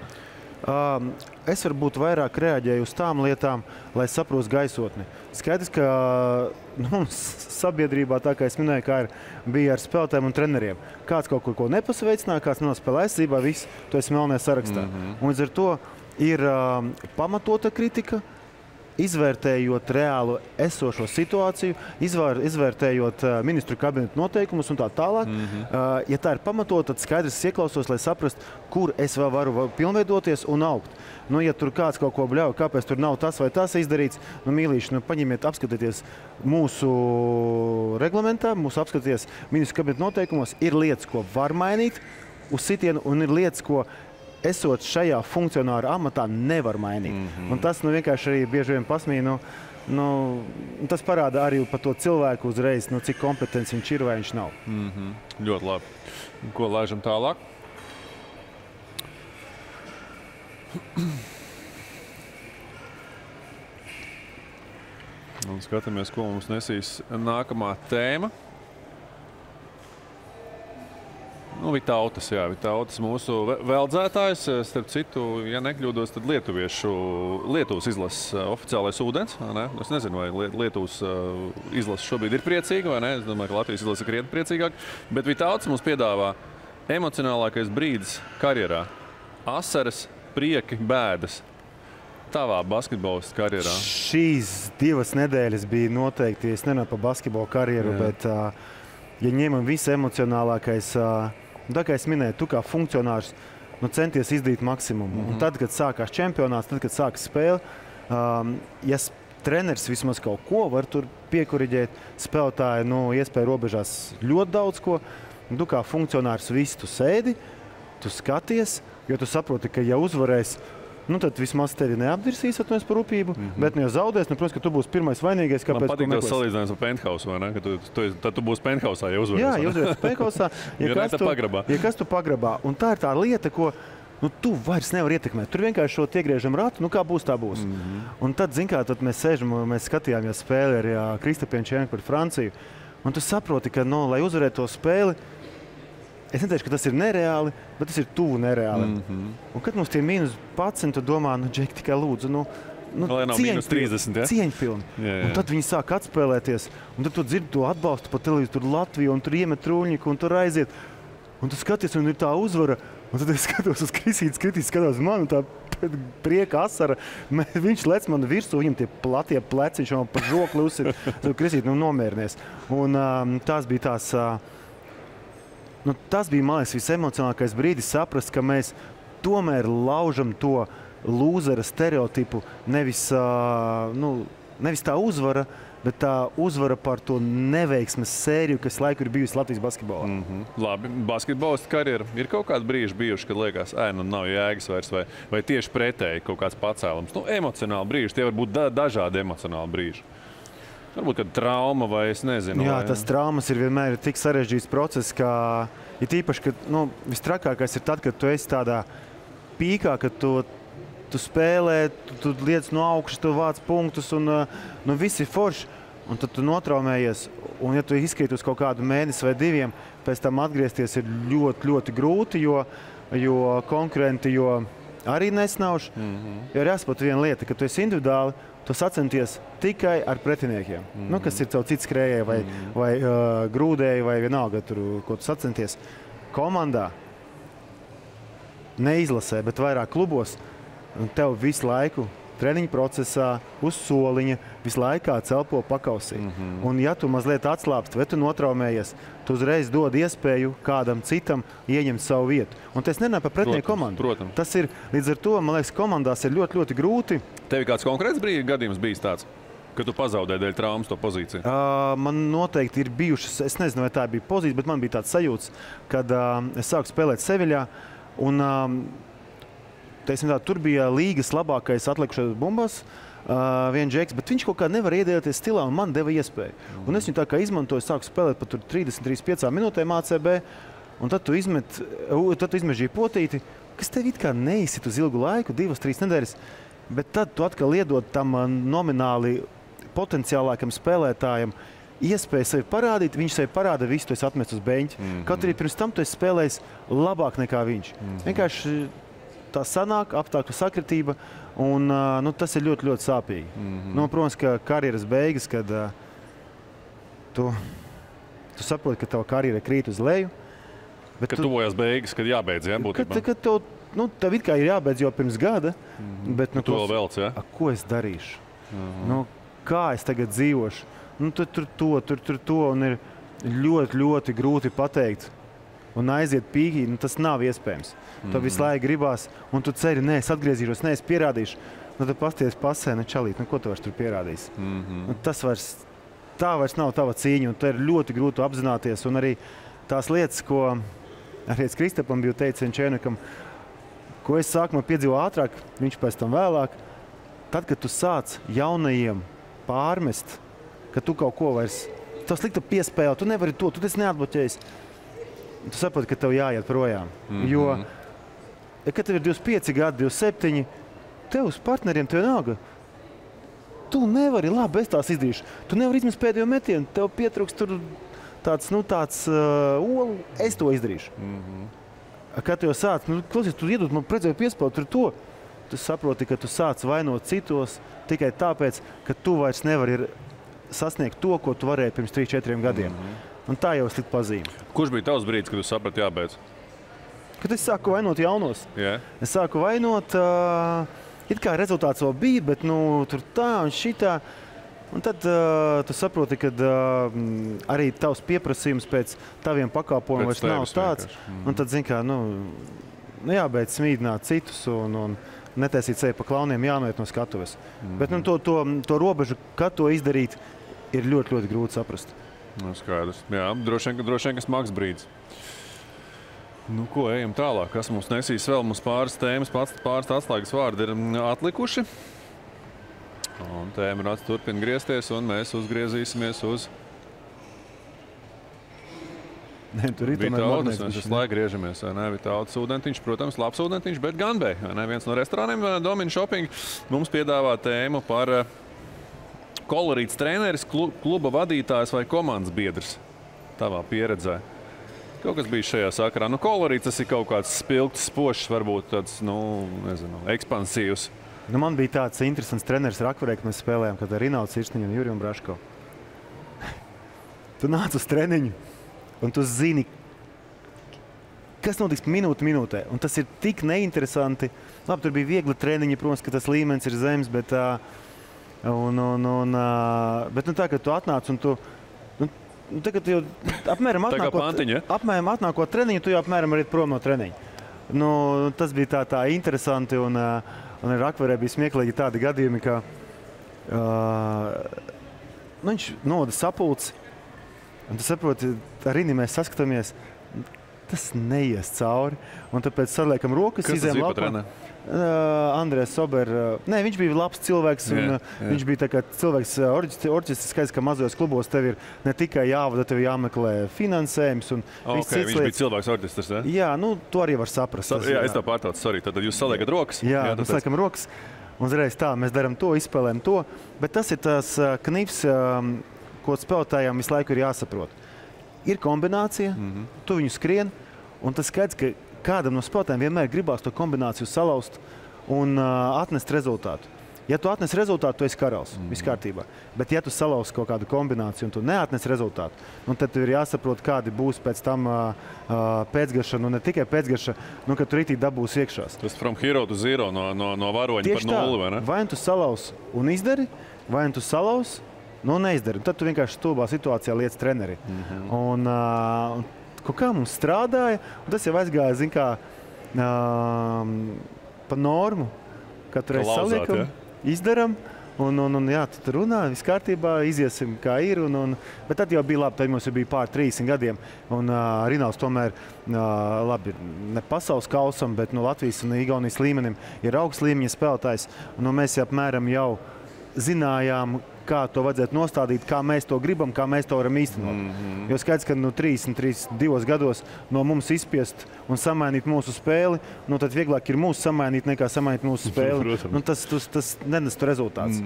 Es varbūt vairāk reaģēju uz tām lietām, lai saprotu gaisotni. Skaidrs, ka sabiedrībā, tā kā es minēju, kā bija ar spēlētājiem un treneriem. Kāds kaut ko nepasveicināja, kāds nenospēlē aizsardzībā, viss, tu esi melnajā sarakstā. Un līdz ar to ir pamatota kritika, izvērtējot reālu esošo situāciju, izvērtējot ministru kabinetu noteikumus un tā tālāk. Ja tā ir pamatota, tad skaidrs es ieklausos, lai saprastu, kur es vēl varu pilnveidoties un augt. Ja tur kāds kaut ko bļauj, kāpēc tur nav tas vai tas izdarīts, mīlīši, paņemiet, apskatieties mūsu reglamentā, apskatieties ministru kabinetu noteikumos, ir lietas, ko var mainīt uz sitienu, un ir lietas, ko esot šajā funkcionāra amatā, nevar mainīt. Un tas vienkārši arī bieži vien pasmīja. Tas parāda arī par to cilvēku uzreiz, cik kompetents viņš ir vai viņš nav. Ļoti labi. Ko laižam tālāk? Un skatāmies, ko mums nesīs nākamā tēma. Vitautas mūsu veldzētājs, starp citu, ja nekļūdos, tad Lietuvas izlases oficiālais ūdens. Es nezinu, vai Lietuvas izlases šobrīd ir priecīga, vai ne? Es domāju, ka Latvijas izlase ir krietni priecīgāk. Bet Vitautas mums piedāvā emocionālākais brīdis karjerā. Asaras, prieki, bēdas. Tavā basketbolistu karjerā? Šīs 2 nedēļas bija noteikti, es nerunāju par basketbolu karjeru, bet ja ņemam visu emocionālākais, tā kā es minēju, tu kā funkcionārs centies izdarīt maksimumu. Un tad, kad sākās čempionāts, tad, kad sākas spēle, ja treneris vismaz kaut ko var tur piekuriģēt, spēlētāji iespēja robežās ļoti daudz ko. Tu kā funkcionārs visu tu sēdi, tu skaties, jo tu saproti, ka ja uzvarēs, tad vismaz tevi neapdirsīs atmies par rūpību, bet ja zaudēs, protams, ka tu būsi pirmais vainīgais, kāpēc man patīk tas salīdzinājums ar penthausu, vai ne? Tad tu būsi penthausā, ja uzvarēsi. Jā, ja uzvarēsi penthausā, ja kas tu pagrabā. Un tā ir tā lieta, ko tu vairs nevar ietekmēt. Tur vienkārši šo iegriežam ratu, kā būs, tā būs. Un tad, tad mēs sēžam, mēs skatījāmies spēli ar Kristapienčēnu par Franciju, un tu saproti, ka, lai uzvarētu to spēli, es neteikšu, ka tas ir nereāli, bet tas ir tuvu nereāli. Un kad mums tie -11, tu domā, Džek, tikai lūdzu, lai nav -30, ja? Cieņpilni. Un tad viņi sāk atspēlēties, un tad tu dzirdi to atbalstu pa televīziju, tur Latviju, un tur iemet trūļņiku, un tur aiziet. Un tu skaties, un ir tā uzvara, un tad es skatos uz Krisīti, skatos uz mani, tā prieka asara. Viņš lec man virsū, viņam tie platie pleci, viņš man pa žokli uzsit. Krisīti, nomierinies. Un tās bija tās... tas bija, man liekas, visemocionālākais brīdis saprast, ka mēs tomēr laužam to lūzera stereotipu, nevis tā uzvara, bet tā uzvara par to neveiksmes sēriju, kas laiku ir bijusi Latvijas basketbolā. Labi, basketbolistu karjera. Ir kaut kādi brīži bijuši, kad liekas, nav jēgas vairs, vai tieši pretēji kaut kāds pacēlums. Emocionāli brīži, tie var būt dažādi emocionāli brīži. Varbūt, kad trauma vai es nezinu. Jā, tas traumas ir vienmēr tik sarežģīts process, ka ir tīpaši, ka vistrakākais ir tad, kad tu esi tādā pīkā, kad tu tu spēlē, tu liec no augšas, tu vāc punktus un viss ir forši. Un tad tu notraumējies. Un ja tu izkrīt uz kaut kādu mēnesi vai 2, pēc tam atgriezties ir ļoti, ļoti grūti, jo konkurenti arī nesnauž. Jo ir jāsaprot viena lieta, ka tu esi individuāli, tu sacenties tikai ar pretiniekiem. Kas ir tev cits skrējēji vai grūdēji vai vienalga, ko tu sacenties. Komandā neizlasē, bet vairāk klubos, un tev visu laiku treniņu procesā, uz soliņa, visu laikā celpo pakausī. Un ja tu mazliet atslāpst, vai tu notraumējies, tu uzreiz dod iespēju kādam citam ieņemt savu vietu. Un tas nerunā par pretinieku komandu. Protams. Tas ir, līdz ar to, man liekas, komandās ir ļoti, ļoti grūti. Tev kāds konkrēts gadījums bijis tāds, ka tu pazaudēji dēļ traumas to pozīciju? Man noteikti ir bijušas, es nezinu, vai tā bija pozīcija, bet man bija tāds sajūts, kad es sāku spēlēt Seviļā, un tur bija līgas labākais atlikušais bumbas, viens džeks, bet viņš kaut kā nevar iedēļoties stilā un man deva iespēju. Un es viņu tā kā izmantoju, sāku spēlēt pat 30-35 minūtēm ACB, un tad tu izmežīji potīti, kas tev it kā neizsit uz ilgu laiku, 2-3 nedēļas, bet tad tu atkal iedod tam nomināli potenciālākam spēlētājam iespēju sevi parādīt, viņš sevi parāda visu, tu esi atmests uz beņķi. Kaut arī pirms tam tu esi spēlējis labāk nekā viņš. Vienkārši tā sanāk, apstākļu sakritība, un tas ir ļoti, ļoti sāpīgi. Protams, ka karjeras beigas, kad tu saproti, ka tava karjera krīt uz leju. Kad tuvojās beigas, kad jābeidz, ja, būtībā? Kad tev it kā ir jābeidz jau pirms gada, bet tu vēl velc, ja? Ko es darīšu? Kā es tagad dzīvošu? Tur to, un ir ļoti, ļoti grūti pateikt. Un aiziet pīkī, tas nav iespējams. Tev visu laiku gribās, un tu ceri, es atgriezīšos, es pierādīšu. Tad pasties pasē, čalīt, ko tu vairs tur pierādīsi? Tā vairs nav tava cīņa, un tā ir ļoti grūti apzināties. Un arī tās lietas, ko arī Kristapam bija teicis Čēnekam, ko es sākumā piedzīvoju ātrāk, viņš pēc tam vēlāk. Tad, kad tu sāc jaunajiem pārmest, ka tu kaut ko vairs, tev slikta piespēle, tu nevari to, tu esi neatbloķējis. Tu saproti, ka tev jāiet projām. Jo, kad tev ir 25 gadi, 27, tev uz partneriem tev nāga. Tu nevari, labi, es tās izdarīšu. Tu nevari izmest pēdējo metienu, tev pietrūks tur tāds olu, es to izdarīšu. Kad tev sāc, klausies, tu iedod man predzēju piespēli tur to, tu saproti, ka tu sāc vainot citos tikai tāpēc, ka tu vairs nevari sasniegt to, ko tu varēji pirms 3-4 gadiem. Un tā jau slikta pazīme. Kurš bija tavs brīdis, kad tu saprati jābeidz? Kad es sāku vainot jaunos. Es sāku vainot, it kā rezultāts vēl bija, bet tur tā un šitā. Un tad tu saproti, ka arī tavs pieprasījums pēc taviem pakalpojumiem vairs nav tāds. Un tad, zini kā, jābeidz smīdināt citus un netaisīt sevi pa klauniem, jānoiet no skatuves. Bet to robežu, kā to izdarīt, ir ļoti, ļoti grūti saprast. Skaidrs. Jā, droši vien, kas smags brīdis. Ko, ejam tālāk. Kas mums nesīs vēl? Mums pāris tēmas, pāris atslēgas vārdi ir atlikuši. Un tēma rats turpina griezties, un mēs uzgriezīsimies uz Vitautas. Mēs visu laiku griežamies. Vitautas ūdentiņš, protams, labs ūdentiņš, bet Ganbei. Viens no restorāniem Domina Shopping mums piedāvā tēmu par kolorīts treneris, kluba vadītājs vai komandas biedrs tavā pieredzē? Kaut kas bija šajā sakarā. Kolorīts tas ir kaut kāds spilgts, spošs, varbūt tāds, ekspansīvs. Man bija tāds interesants treneris Rakverē, kad mēs spēlējām, kad ar Rinaldu Sirsniņu un Juriju Braško. Tu nāc uz treniņu, un tu zini, kas notiks minūtē. Un tas ir tik neinteresanti. Labi, tur bija viegli treniņi, protams, ka tas līmenis ir zems, bet tā, ka tu atnāc un tu tagad jau apmēram atnākot treniņu, tu jau apmēram arī prom no treniņa. Tas bija tā interesanti un Rakverē bija smieklīgi tādi gadījumi, ka viņš novada sapulci un tu saproti, ar Rini mēs saskatāmies, tas neies cauri un tāpēc saliekam rokas, izējam lapā. Andrēs Sober, viņš bija labs cilvēks, un viņš bija tā kā cilvēks orķestris, skaidrs, ka mazajos klubos tev ir ne tikai jāvada, tev jāmeklē finansējums. Viņš bija cilvēks orķestris, ne? Jā, tu arī var saprast. Jā, es tā pārtaucu, sorry, tad jūs saliekat rokas? Jā, mēs liekam rokas, un uzreiz tā, mēs darām to, izspēlējam to, bet tas ir tās knifs, ko spēlētājiem visu laiku ir jāsaprot. Ir kombinācija, tu viņu skrien, un tas skaidrs, ka kādam no spēlētājiem vienmēr gribās to kombināciju salauzt un atnest rezultātu. Ja tu atnes rezultātu, tu esi karalis, viss kārtībā. Bet ja tu salauzi kaut kādu kombināciju un tu neatnes rezultātu, tad tev ir jāsaprot, kādi būs pēc tam pēcgarša, ne tikai pēcgarša, kad tu rītī dabūs iekšās. Tas from hero to zero, no varoņa par nulli, vai ne? Vai tu salauzi un izdari, vai tu salauzi, neizdari. Tad tu vienkārši stulbā situācijā liec treneri. Un kaut kā mums strādāja, un tas jau aizgāja, zin kā, pa normu. Katru reizi saliekam, izdaram, un jā, tu runā, viss kārtībā, iziesim kā ir. Bet tad jau bija labi, tad mums bija pār 30 gadiem, un Rināls tomēr, labi, ne pasaules kausam, bet no Latvijas un Igaunijas līmenim ir augsts līmeņa spēlētājs, un mēs apmēram jau zinājām, kā to vajadzētu nostādīt, kā mēs to gribam, kā mēs to varam īstenot. Jo skaidrs, ka 32 gados no mums izspiest un samainīt mūsu spēli, tad vieglāk ir mūsu samainīt, nekā samainīt mūsu spēli. Tas nenes to rezultāts.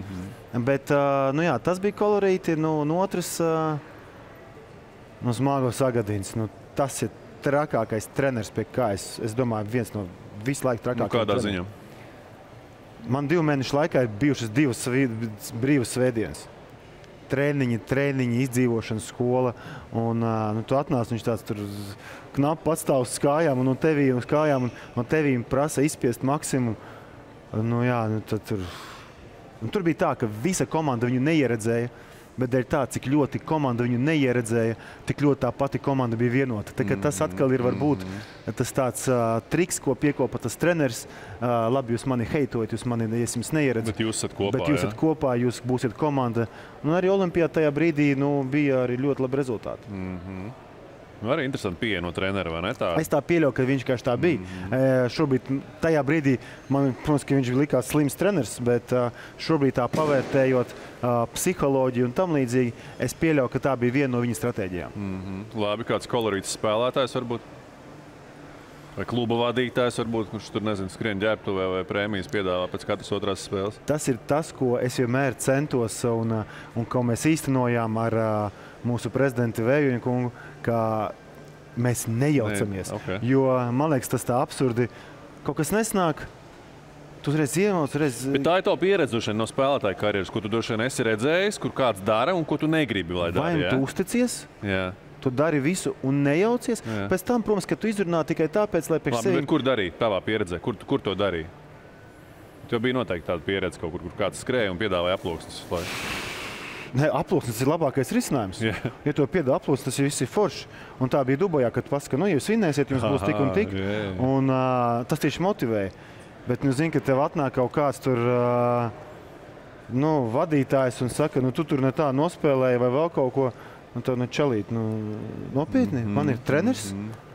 Bet, jā, tas bija kolorīti. Otrs, Zmāgos Agadīns. Tas ir trakākais treneris, pie kā es domāju, viens no visu laiku trakākajiem. Kādā ziņā? Man 2 mēnešu laikā ir bijušas 2 brīvas svētdienas. Treniņi, izdzīvošana, skola. Un tu atnāc, viņš tāds tur knapi atstāv uz kājām, un no tevīm uz kājām, un no tevīm prasa izspiest maksimumu. Tur bija tā, ka visa komanda viņu neieredzēja, bet dēļ tā, cik ļoti komanda viņu neieredzēja, tik ļoti tā pati komanda bija vienota. Tas atkal ir varbūt tas tāds triks, ko piekopa tas treneris. Labi, jūs mani heitojat, jūs mani, es jums neieredzu. Bet jūs esat kopā, bet jūs esat kopā, jūs būsiet komanda. Un arī Olimpijā tajā brīdī bija arī ļoti labi rezultāti. Arī interesanti pieeja no trenera, vai ne? Tā? Es tā pieļauju, ka viņš vienkārši tā bija. Šobrīd, tajā brīdī, man, protams, ka viņš likās slims treneris, bet šobrīd tā pavērtējot psiholoģiju un tam līdzīgi, es pieļauju, ka tā bija viena no viņa stratēģijām. Labi, kāds kolorīts spēlētājs varbūt? Vai kluba vadītājs varbūt, kurš tur, nezinu, skrien ģērbtuvē vai prēmijas piedāvā pēc katras otrās spēles? Tas ir tas, ko es vienmēr centos un ko mēs īstenojām ar mūsu prezidentu Vējuņa kungu, ka mēs nejaucamies. Jo, man liekas, tas tā absurdi. Kaut kas nesnāk, tu uzreiz ienauc, Bet tā ir tā pieredzušana no spēlētāja karjeras, ko tu droši vien esi redzējis, kur kāds dara un ko tu negribi, lai dara. Vai tu uzticies? Jā. Tu dari visu un nejaucies. Jā. Pēc tam, protams, ka tu izrunā tikai tāpēc, lai pēc sevi... Kur darīji tavā pieredzē? Kur to darīji? Tev bija noteikti tāda pieredze kaut kur kāds skrēja un piedāvāja aploksnes. Aploksnes ir labākais risinājums. Yeah. Ja to piedāvā aploksnes, tas viss ir forši. Un tā bija Dubajā, kad pasaka, ja jūs vinnēsiet, jums būs tik un tik. Yeah. Un tas tieši motivēja. Bet, zini, ka tev atnāk kaut kāds tur vadītājs un saka, tu tur ne tā nospēlēji vai vēl kaut ko. Un tev nečalīt, nopietni, man ir treneris,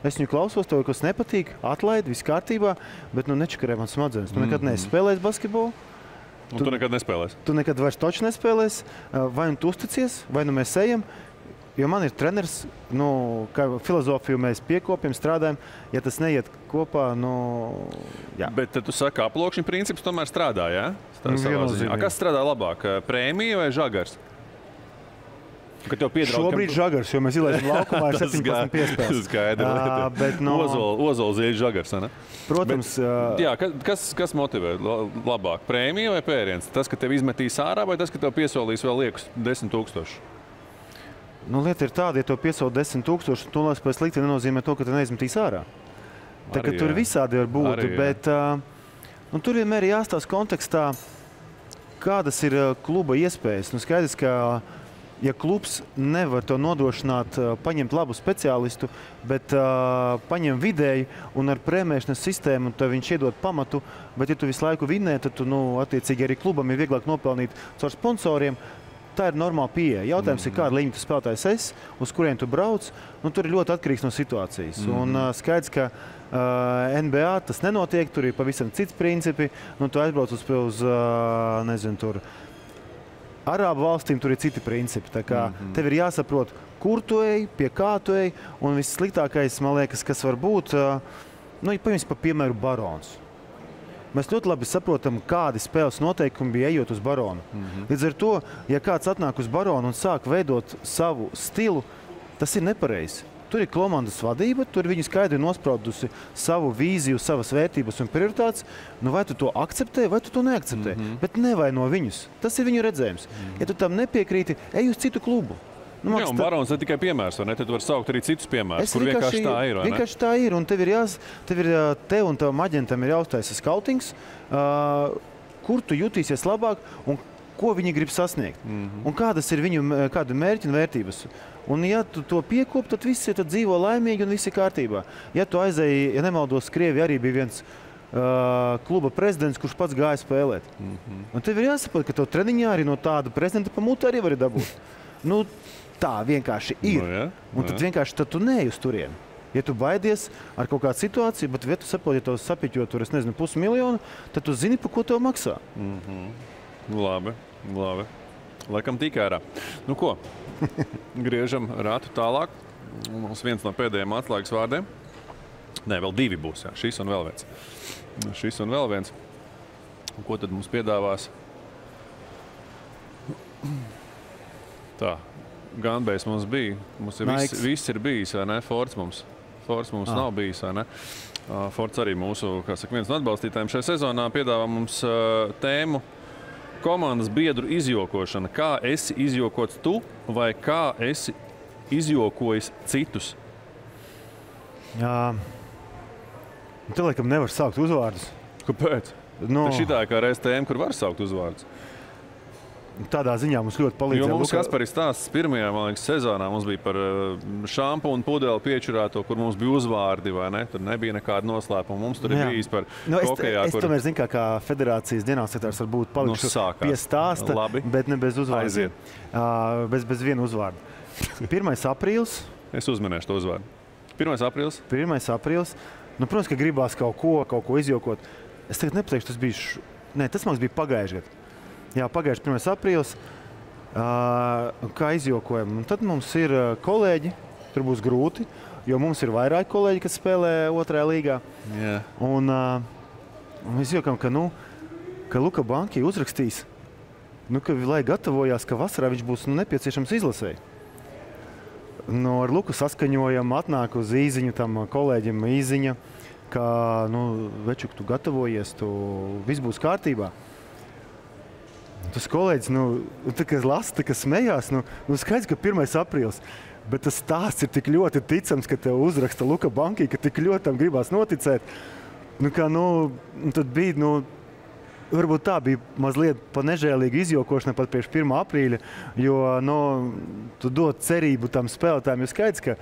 es viņu klausos, tev kas nepatīk, atlaidi, viss kārtībā, bet nečakarē man smadzenes. Tu nekad neesi spēlējis basketbolu. Tu nekad nespēlēsi. Tu nekad vairs toči nespēlēsi. Vai tu uzticies, vai mēs ejam. Jo man ir treneris, kā filozofiju mēs piekopjam, strādājam. Ja tas neiet kopā, jā. Bet tu saki, aploksņu princips tomēr strādā, jā? Kas strādā labāk, prēmija vai žagars? Šobrīd žagars, jo mēs ilēsim laukumā ar 17 piespēles. Skaidri. Ozola zieļu žagars, ne? Protams. Jā, kas motivē labāk? Prēmija vai pēriens? Tas, ka tev izmetīs ārā, vai tas, ka tev piesolīs vēl liekus 10 000? Lieta ir tāda, ja tev piesola 10 000, to liekas pēc slikti nenozīmē to, ka te neizmetīs ārā. Tā, ka tur visādi var būt, bet tur vienmēr ir jāstāsta kontekstā, kādas ir kluba iespējas. Skaidrs, ka ja klubs nevar to nodrošināt, paņemt labu speciālistu, bet paņem vidēji un ar prēmēšanas sistēmu, tad viņš iedod pamatu, bet ja tu visu laiku vinnē, tad tu, attiecīgi arī klubam ir vieglāk nopelnīt caur sponsoriem. tā ir normāla pieeja. Jautājums ir, kāda līmeņa tu spēlētājs esi, uz kuriem tu brauc. Tur ir ļoti atkarīgs no situācijas. Un skaidrs, ka NBA tas nenotiek, tur ir pavisam cits principi. Tu aizbrauc uz nezinu, tur Arābu valstīm, tur ir citi principi. Tā kā tev ir jāsaprot, kur tu ej, pie kā tu ej. Un vissliktākais, man liekas, kas var būt, paņemsim par piemēru Barons. Mēs ļoti labi saprotam, kādi spēles noteikumi bija ejot uz Baronu. Līdz ar to, ja kāds atnāk uz Baronu un sāk veidot savu stilu, tas ir nepareizi. Tur ir komandas vadība, tur viņi skaidri nospraudusi savu vīziju, savas vērtības un prioritātes. Vai tu to akceptē, vai tu to neakceptē. Bet nevaino viņus. Tas ir viņu redzējums. Ja tu tam nepiekrīti, ej uz citu klubu. Jā, un Barons ir tikai piemērs, vai ne? Tad var saukt arī citus piemērus, kur vienkārši tā ir, vai ne? Vienkārši tā ir, un tev un tavam aģentam ir jāuztaisa skautings, kur tu jutīsies labāk un ko viņi grib sasniegt. Un kādas ir viņu mērķi un vērtības. Un ja tu to piekop, tad visi tad dzīvo laimīgi un viss ir kārtībā. Ja tu aizēji, ja nemaldos, Krievi arī bija viens kluba prezidents, kurš pats gāja spēlēt. Un tev ir jāsaprot, ka tev treniņā arī no tāda prezidenta pa mutu arī vari dabūt. Tā vienkārši ir. Un tad vienkārši tu neej uz turieni. Ja tu baidies ar kaut kādu situāciju, bet ja tu saproti, ja tev sapiķo tur, es nezinu, 500 000, tad tu zini, par ko tev maksā. Labi. Laikam tik ārā. Ko? Griežam ratu tālāk. Mums viens no pēdējiem atslēgas vārdiem. Nē, vēl divi būs, jā. Šis un vēl viens. Un ko tad mums piedāvās? Tā. Gunbase mums bija. Mums ir viss ir bijis, vai ne? Fords mums nav bijis, vai ne? Fords arī mūsu, kā saka, viens no atbalstītājiem šajā sezonā piedāvā mums tēmu komandas biedru izjokošana. Kā esi izjokots tu vai kā esi izjokojis citus? Jā. Te laikam nevar saukt uzvārdus. Kāpēc? Šitā kā reiz tēma, kur var saukt uzvārdus. Tādā ziņā mums ļoti palīdzēja. Jo mums Kasparis stāsts pirmajā, man liekas, sezonā mums bija par šampūnu pudeli piečurāto, kur mums bija uzvārdi, vai ne? Tur nebija nekāda noslēpuma. Mums tur ir bijis par hokejā. Es tomēr zinu, kā federācijas ģenerālsekretārs varbūt palikšu pie stāsta, bet ne bez uzvārdu. Bez viena uzvārda. 1. aprīlis. Es uzminēšu to uzvārdu. 1. aprīlis. 1. aprīlis. Protams, ka gribās kaut ko izjokot. Es tagad nepateikšu, tas bija... Nē, tas mums bija pagājuši gadu. Jā, pagājuši 1. aprīlis, kā izjokojam. Un tad mums ir kolēģi, tur būs grūti, jo mums ir vairāk kolēģi, kas spēlē 2. līgā. Un mēs jokam, ka Luka Banki uzrakstīs, lai gatavojās, ka vasarā viņš būs nepieciešams izlasēji. Ar Luku saskaņojam, atnāk uz īziņu tam kolēģim īziņa, ka, večuk, tu gatavojies, viss būs kārtībā. Tas kolēģis, tā kā lasa, tā kā smējās, skaidrs, ka 1. aprīlis, bet tas stāsts ir tik ļoti ticams, ka tev uzraksta Luka Banki, ka tik ļoti tam gribās noticēt. Tad bija, varbūt tā bija mazliet pa nežēlīga izjokošana pat priekš 1. aprīļa, jo, tu dod cerību tam spēlētājiem, jo skaidrs, ka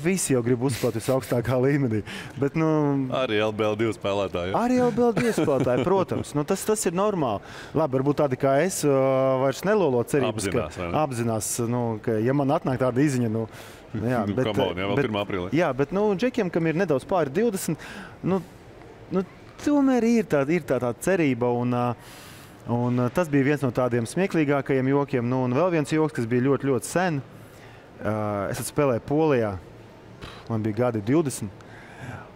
visi jau grib uzspēlēt visaugstākā līmenī. Bet, arī LBL2 spēlētāji. Arī LBL2 spēlētāji, protams. Tas ir normāli. Labi, varbūt tādi kā es vairs nelolo cerības, apzinās, ka ja man atnāk tāda izziņa, jā, bet, vēl 1. aprīlī. Jā, bet, džekiem, kam ir nedaudz pāri 20, tomēr ir tā cerība, un tas bija viens no tādiem smieklīgākajiem jokiem. Un vēl viens joks, kas bija ļoti, ļoti sen. Es spēlēju Polijā. Man bija gadi 20.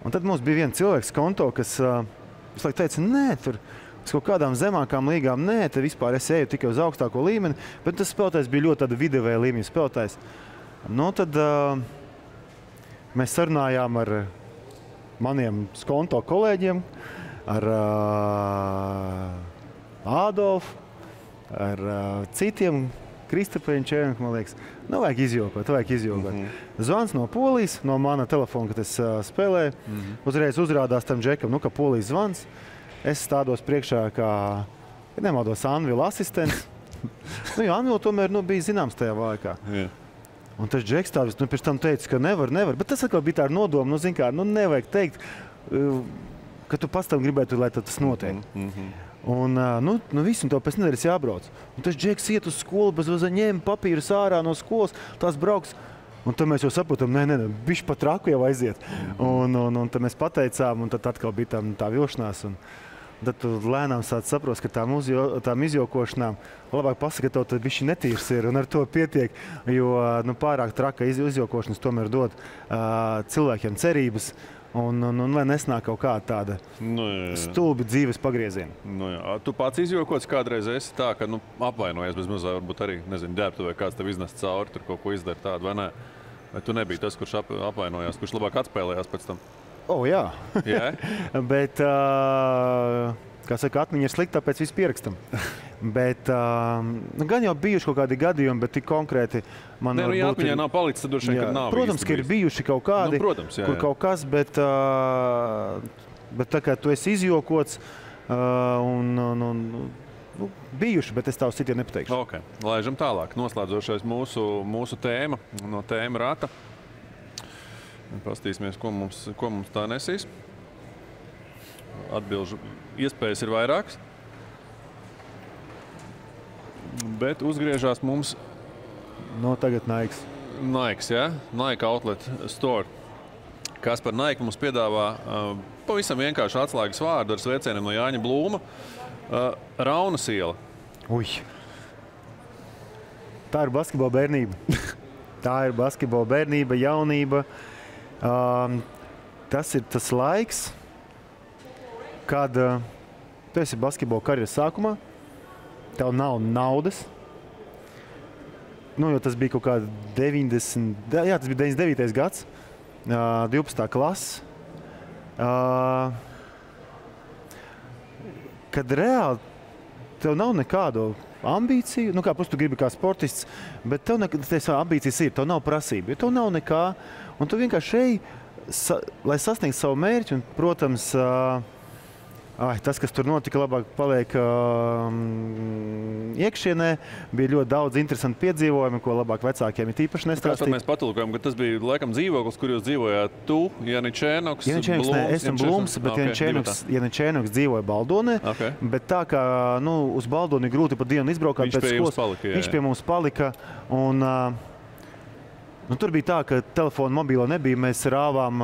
Un tad mums bija viens cilvēks konto, kas visu laiku teica, nē, tur uz kaut kādām zemākām līgām, nē, te vispār es eju tikai uz augstāko līmeni, bet tas spēlētājs bija ļoti tāda viduvēja līmeņa spēlētājs. Tad mēs sarunājām ar maniem konto kolēģiem, ar Ādolfu, ar citiem, Kristapēņu Čēnku, man liekas. Vajag izjokot. Zvans no Polijas, no mana telefona, kad es spēlēju. Uzreiz uzrādās tam džekam, ka Polijas zvans. Es stādos priekšā kā, nemaldos, Anvila asistents. Jo Anvila tomēr bija zināms tajā laikā. Un tas džeks tā pēc tam teica, ka nevar. Bet tas atkal bija tā ar nodomu, nevajag teikt, ka tu pats tam gribētu, lai tas notiek. Un viss, un tev pēc nedēļas jābrauc. Un tas džeks iet uz skolu, bez ņēma papīrus ārā no skolas, tās brauks. Un tad mēs jau saprotam, bišķi pa traku jau aiziet. Un tad mēs pateicām, un tad atkal bija tā vilšanās. Un tad tu lēnām sāc saprast, ka tām izjokošanām labāk pasaka, ka tev tad bišķi netīrs ir, un ar to pietiek. Jo pārāk traka izjokošanas tomēr dod cilvēkiem cerības. Un lai nesnāk kaut kāda tāda stulbi dzīves pagrieziena. Tu pats izjokots kādreiz esi tā, ka apvainojies bez mazā, varbūt arī, ģērbtuvē kāds tev iznest cauri, tur kaut ko izdara tādu, vai ne? Vai tu nebija tas, kurš apvainojās, kurš labāk atspēlējās pēc tam? Jā. Jā? Bet, kā saka, atmiņa ir slikta, tāpēc viss pierakstam. Bet gan jau bijuši kaut kādi gadījumi, bet tik konkrēti man ja atmiņā nav palicis, tad droši vien, kad nav. Protams, ka ir bijuši kaut kādi, kur kaut kas, bet tā kā tu esi izjokots bijuši, bet es tavu sitienu nepateikšu. Ok, laižam tālāk. Noslēdzošais mūsu tēma no tēma rata. Pastīsimies, ko mums tā nesīs. Atbilžu iespējas ir vairākas. Bet uzgriežās mums... Tagad Nike. Nike, jā? Nike Outlet Store. Kas par Nike mums piedāvā pavisam vienkārši atslēgas vārdu ar sveicieniem no Jāņa Blūma. Raunas iela. Tā ir basketbola bērnība. Tā ir basketbola bērnība, jaunība. Tas ir tas laiks, kad tu esi basketbola karjeras sākumā. Tev nav naudas. Jo tas bija kaut kā 90... Jā, tas bija 99. gads, 12. klases. Kad reāli tev nav nekādu ambīciju, kā tu gribi kā sportists, bet tev ambīcijas ir, tev nav prasība, jo tev nav nekā, un tu vienkārši ej, lai sasniegtu savu mērķi, un, protams, tas, kas tur notika, labāk paliek iekšienē. Bija ļoti daudz interesanti piedzīvojumi, ko labāk vecākiem ir īpaši nestāstīt. Mēs patulkojam, ka tas bija laikam dzīvoklis, kur jūs dzīvojāt tu, Janičēnoks, Blūms. Esam Blūms, bet Janičēnoks dzīvoja Baldonē. Okay. Bet tā kā uz Baldoni grūti pa dienu izbraukāt pēc skolas, viņš pie mums palika. Un, tur bija tā, ka telefonu mobilo nebija, mēs rāvām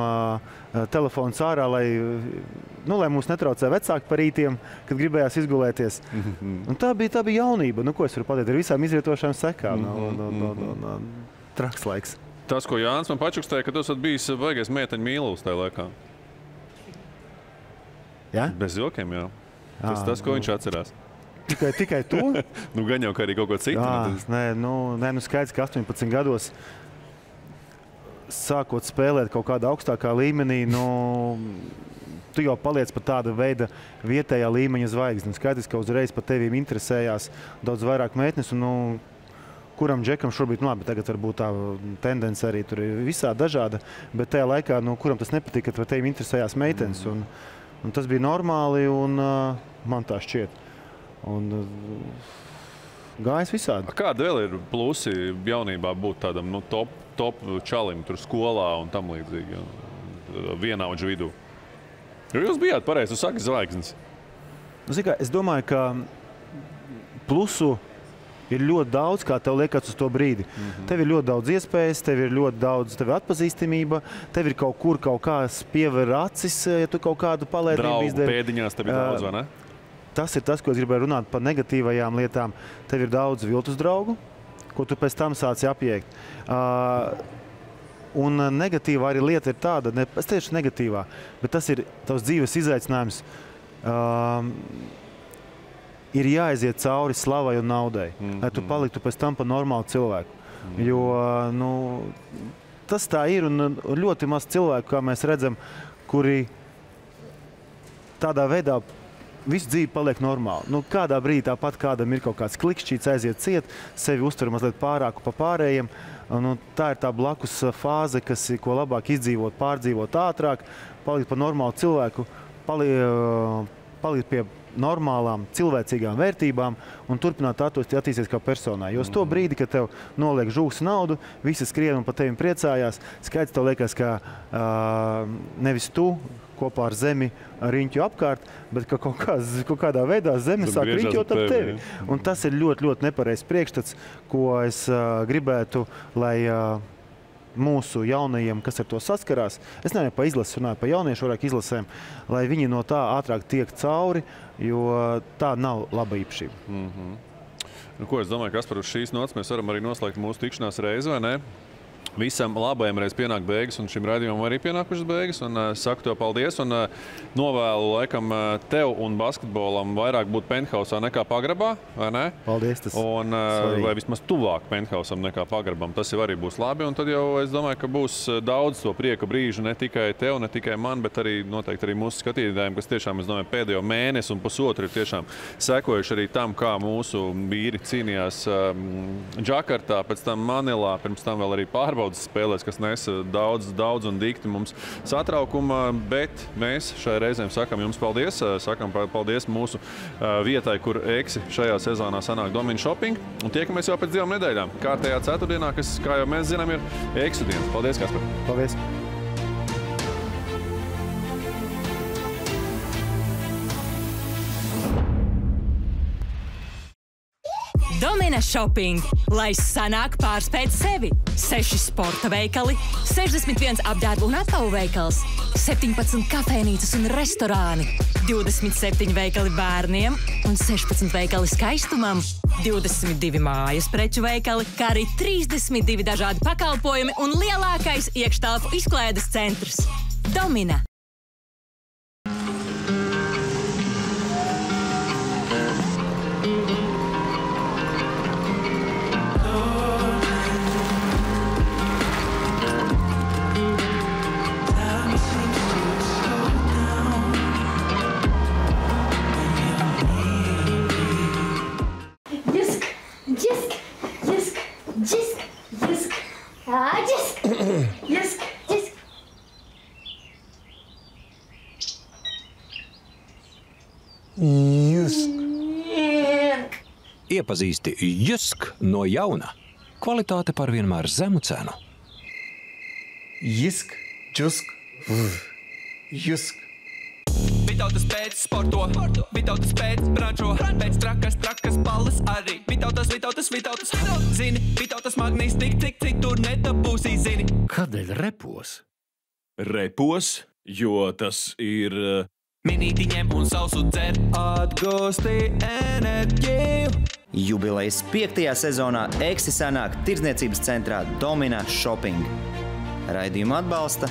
telefons ārā, lai mūs netraucē vecāki par rītiem, kad gribējās izgulēties. Un tā bija jaunība, ko es varu pateikt, ar visām izrietošām sekām. Traks laiks. Tas, ko Jānis man pačukstēja, ka tu esat bijis baigais meiteņu mīlulis tajā laikā. Ja? Bez jokiem, jā. Tas, ko viņš atcerās. Tikai to? Gan jau, ka arī kaut ko citu. Skaidrs, ka 18 gados sākot spēlēt kaut kādā augstākā līmenī, tu jau paliec par tāda veida vietējā līmeņa zvaigzni. Skaidrs, ka uzreiz par tevīm interesējās daudz vairāk meitnes, un kuram džekam šobrīd, labi, tagad varbūt tā tendence arī tur ir visā dažāda, bet tajā laikā, kuram tas nepatika, ka par tevīm interesējās meitenes, un tas bija normāli, un man tā šķiet. Un gājis visādi. Kāda vēl ir plusi jaunībā būt tādam top čalim tur skolā un tam līdzīgi, vienaudžu vidū? Jo jūs bijāt pareizi, tu saki zvaigznes. Es domāju, ka plusu ir ļoti daudz, kā tev liekas uz to brīdi. Tev ir ļoti daudz iespējas, tev ir ļoti daudz atpazīstamība, tev ir kaut kā piever acis, ja tu kaut kādu palēdību izdari. Draugu pēdiņās tev ir daudz, vai ne? Tas ir tas, ko es gribēju runāt par negatīvajām lietām. Tev ir daudz viltus draugu, ko tu pēc tam sāci apjēgt. Un negatīvā arī lieta ir tāda, es tieši negatīvā, bet tas ir tavs dzīves izaicinājums. Ir jāaiziet cauri slavai un naudai, lai tu paliktu pēc tam par normālu cilvēku. Jo tas tā ir, un ļoti maz cilvēku, kā mēs redzam, kuri tādā veidā visu dzīvi paliek normāli. Kādā brīdī tāpat kādam ir kaut kāds klikšķīts, aiziet ciet, sevi uztur mazliet pārāku pa pārējiem. Tā ir tā blakus fāze, ko labāk izdzīvot, pārdzīvot ātrāk, palikt par normālu cilvēku, palikt pie normālām, cilvēcīgām vērtībām un turpināt attīstīties kā personā. Jo uz to brīdi, kad tev noliek žūs naudu, visi skrien un par tevim priecājās, skaidrs tev liekas, ka nevis tu kopā ar zemi riņķu apkārt, bet ka kaut kādā veidā zeme sāk riņķot ap tevi. Un tas ir ļoti, ļoti nepareizs priekšstats, ko es gribētu, lai mūsu jaunajiem, kas ar to saskarās, es nevienu pa izlasi runāju, pa jauniešu vairāk izlasēm, lai viņi no tā ātrāk tiek cauri, jo tā nav laba īpašība. Ko es domāju, Kaspar, uz šīs nots mēs varam arī noslēgt mūsu tikšanās reizi, vai ne? Visam labajam reiz pienāk beigas, un šim raidījumam arī pienākušas beigas. Un saku tev paldies, un novēlu laikam tev un basketbolam vairāk būt penthausā nekā pagrabā, vai ne? Paldies, tas un, vai vismaz tuvāk penthausam nekā pagrabam. Tas jau arī būs labi, un tad jau es domāju, ka būs daudz to prieka brīžu ne tikai tev, ne tikai man, bet arī noteikti arī mūsu skatītājiem, kas tiešām, es domāju, pēdējo mēnesi un pusotru ir tiešām sekojuši arī tam, kā mūsu vīri cīnījās Džakartā, pēc tam Manilā, pirms tam vēl arī pārbaudas spēlēs, kas nesa daudz un dikti mums satraukuma, bet mēs šai reizēm sakam jums paldies. Sakam paldies mūsu vietai, kur Eksi šajā sezonā sanāk Domina Shopping. Un tiekamies jau pēc 2 nedēļām. Kārtējā ceturtdienā, kas, kā jau mēs zinām, ir Eksu dienas. Paldies, Kaspar! Paldies! Domina Shopping, lai sanāk pārspēt sevi. 6 sporta veikali, 61 apģērbu un apavu veikals, 17 kafēnīcas un restorāni, 27 veikali bērniem un 16 veikali skaistumam, 22 mājas preču veikali, kā arī 32 dažādi pakalpojumi un lielākais iekštelpu izklaides centrs. Domina. Iepazīsti Jusk no jauna. Kvalitāte par vienmēr zemu cenu. Jusk, Jusk, Jusk. Vitautas pēc sporto, Vitautas pēc brančo, pēc trakas balles arī. Vitautas, zini, Vitautas magnīs tik tur nedabūsī, zini. Kādēļ repos? Repos, jo tas ir... Minītiņiem un sausu dzer, atgūsti enerģiju. Jubilejas 5. sezonā Eksi sanāk tirdzniecības centrā Domina Shopping. Raidījumu atbalsta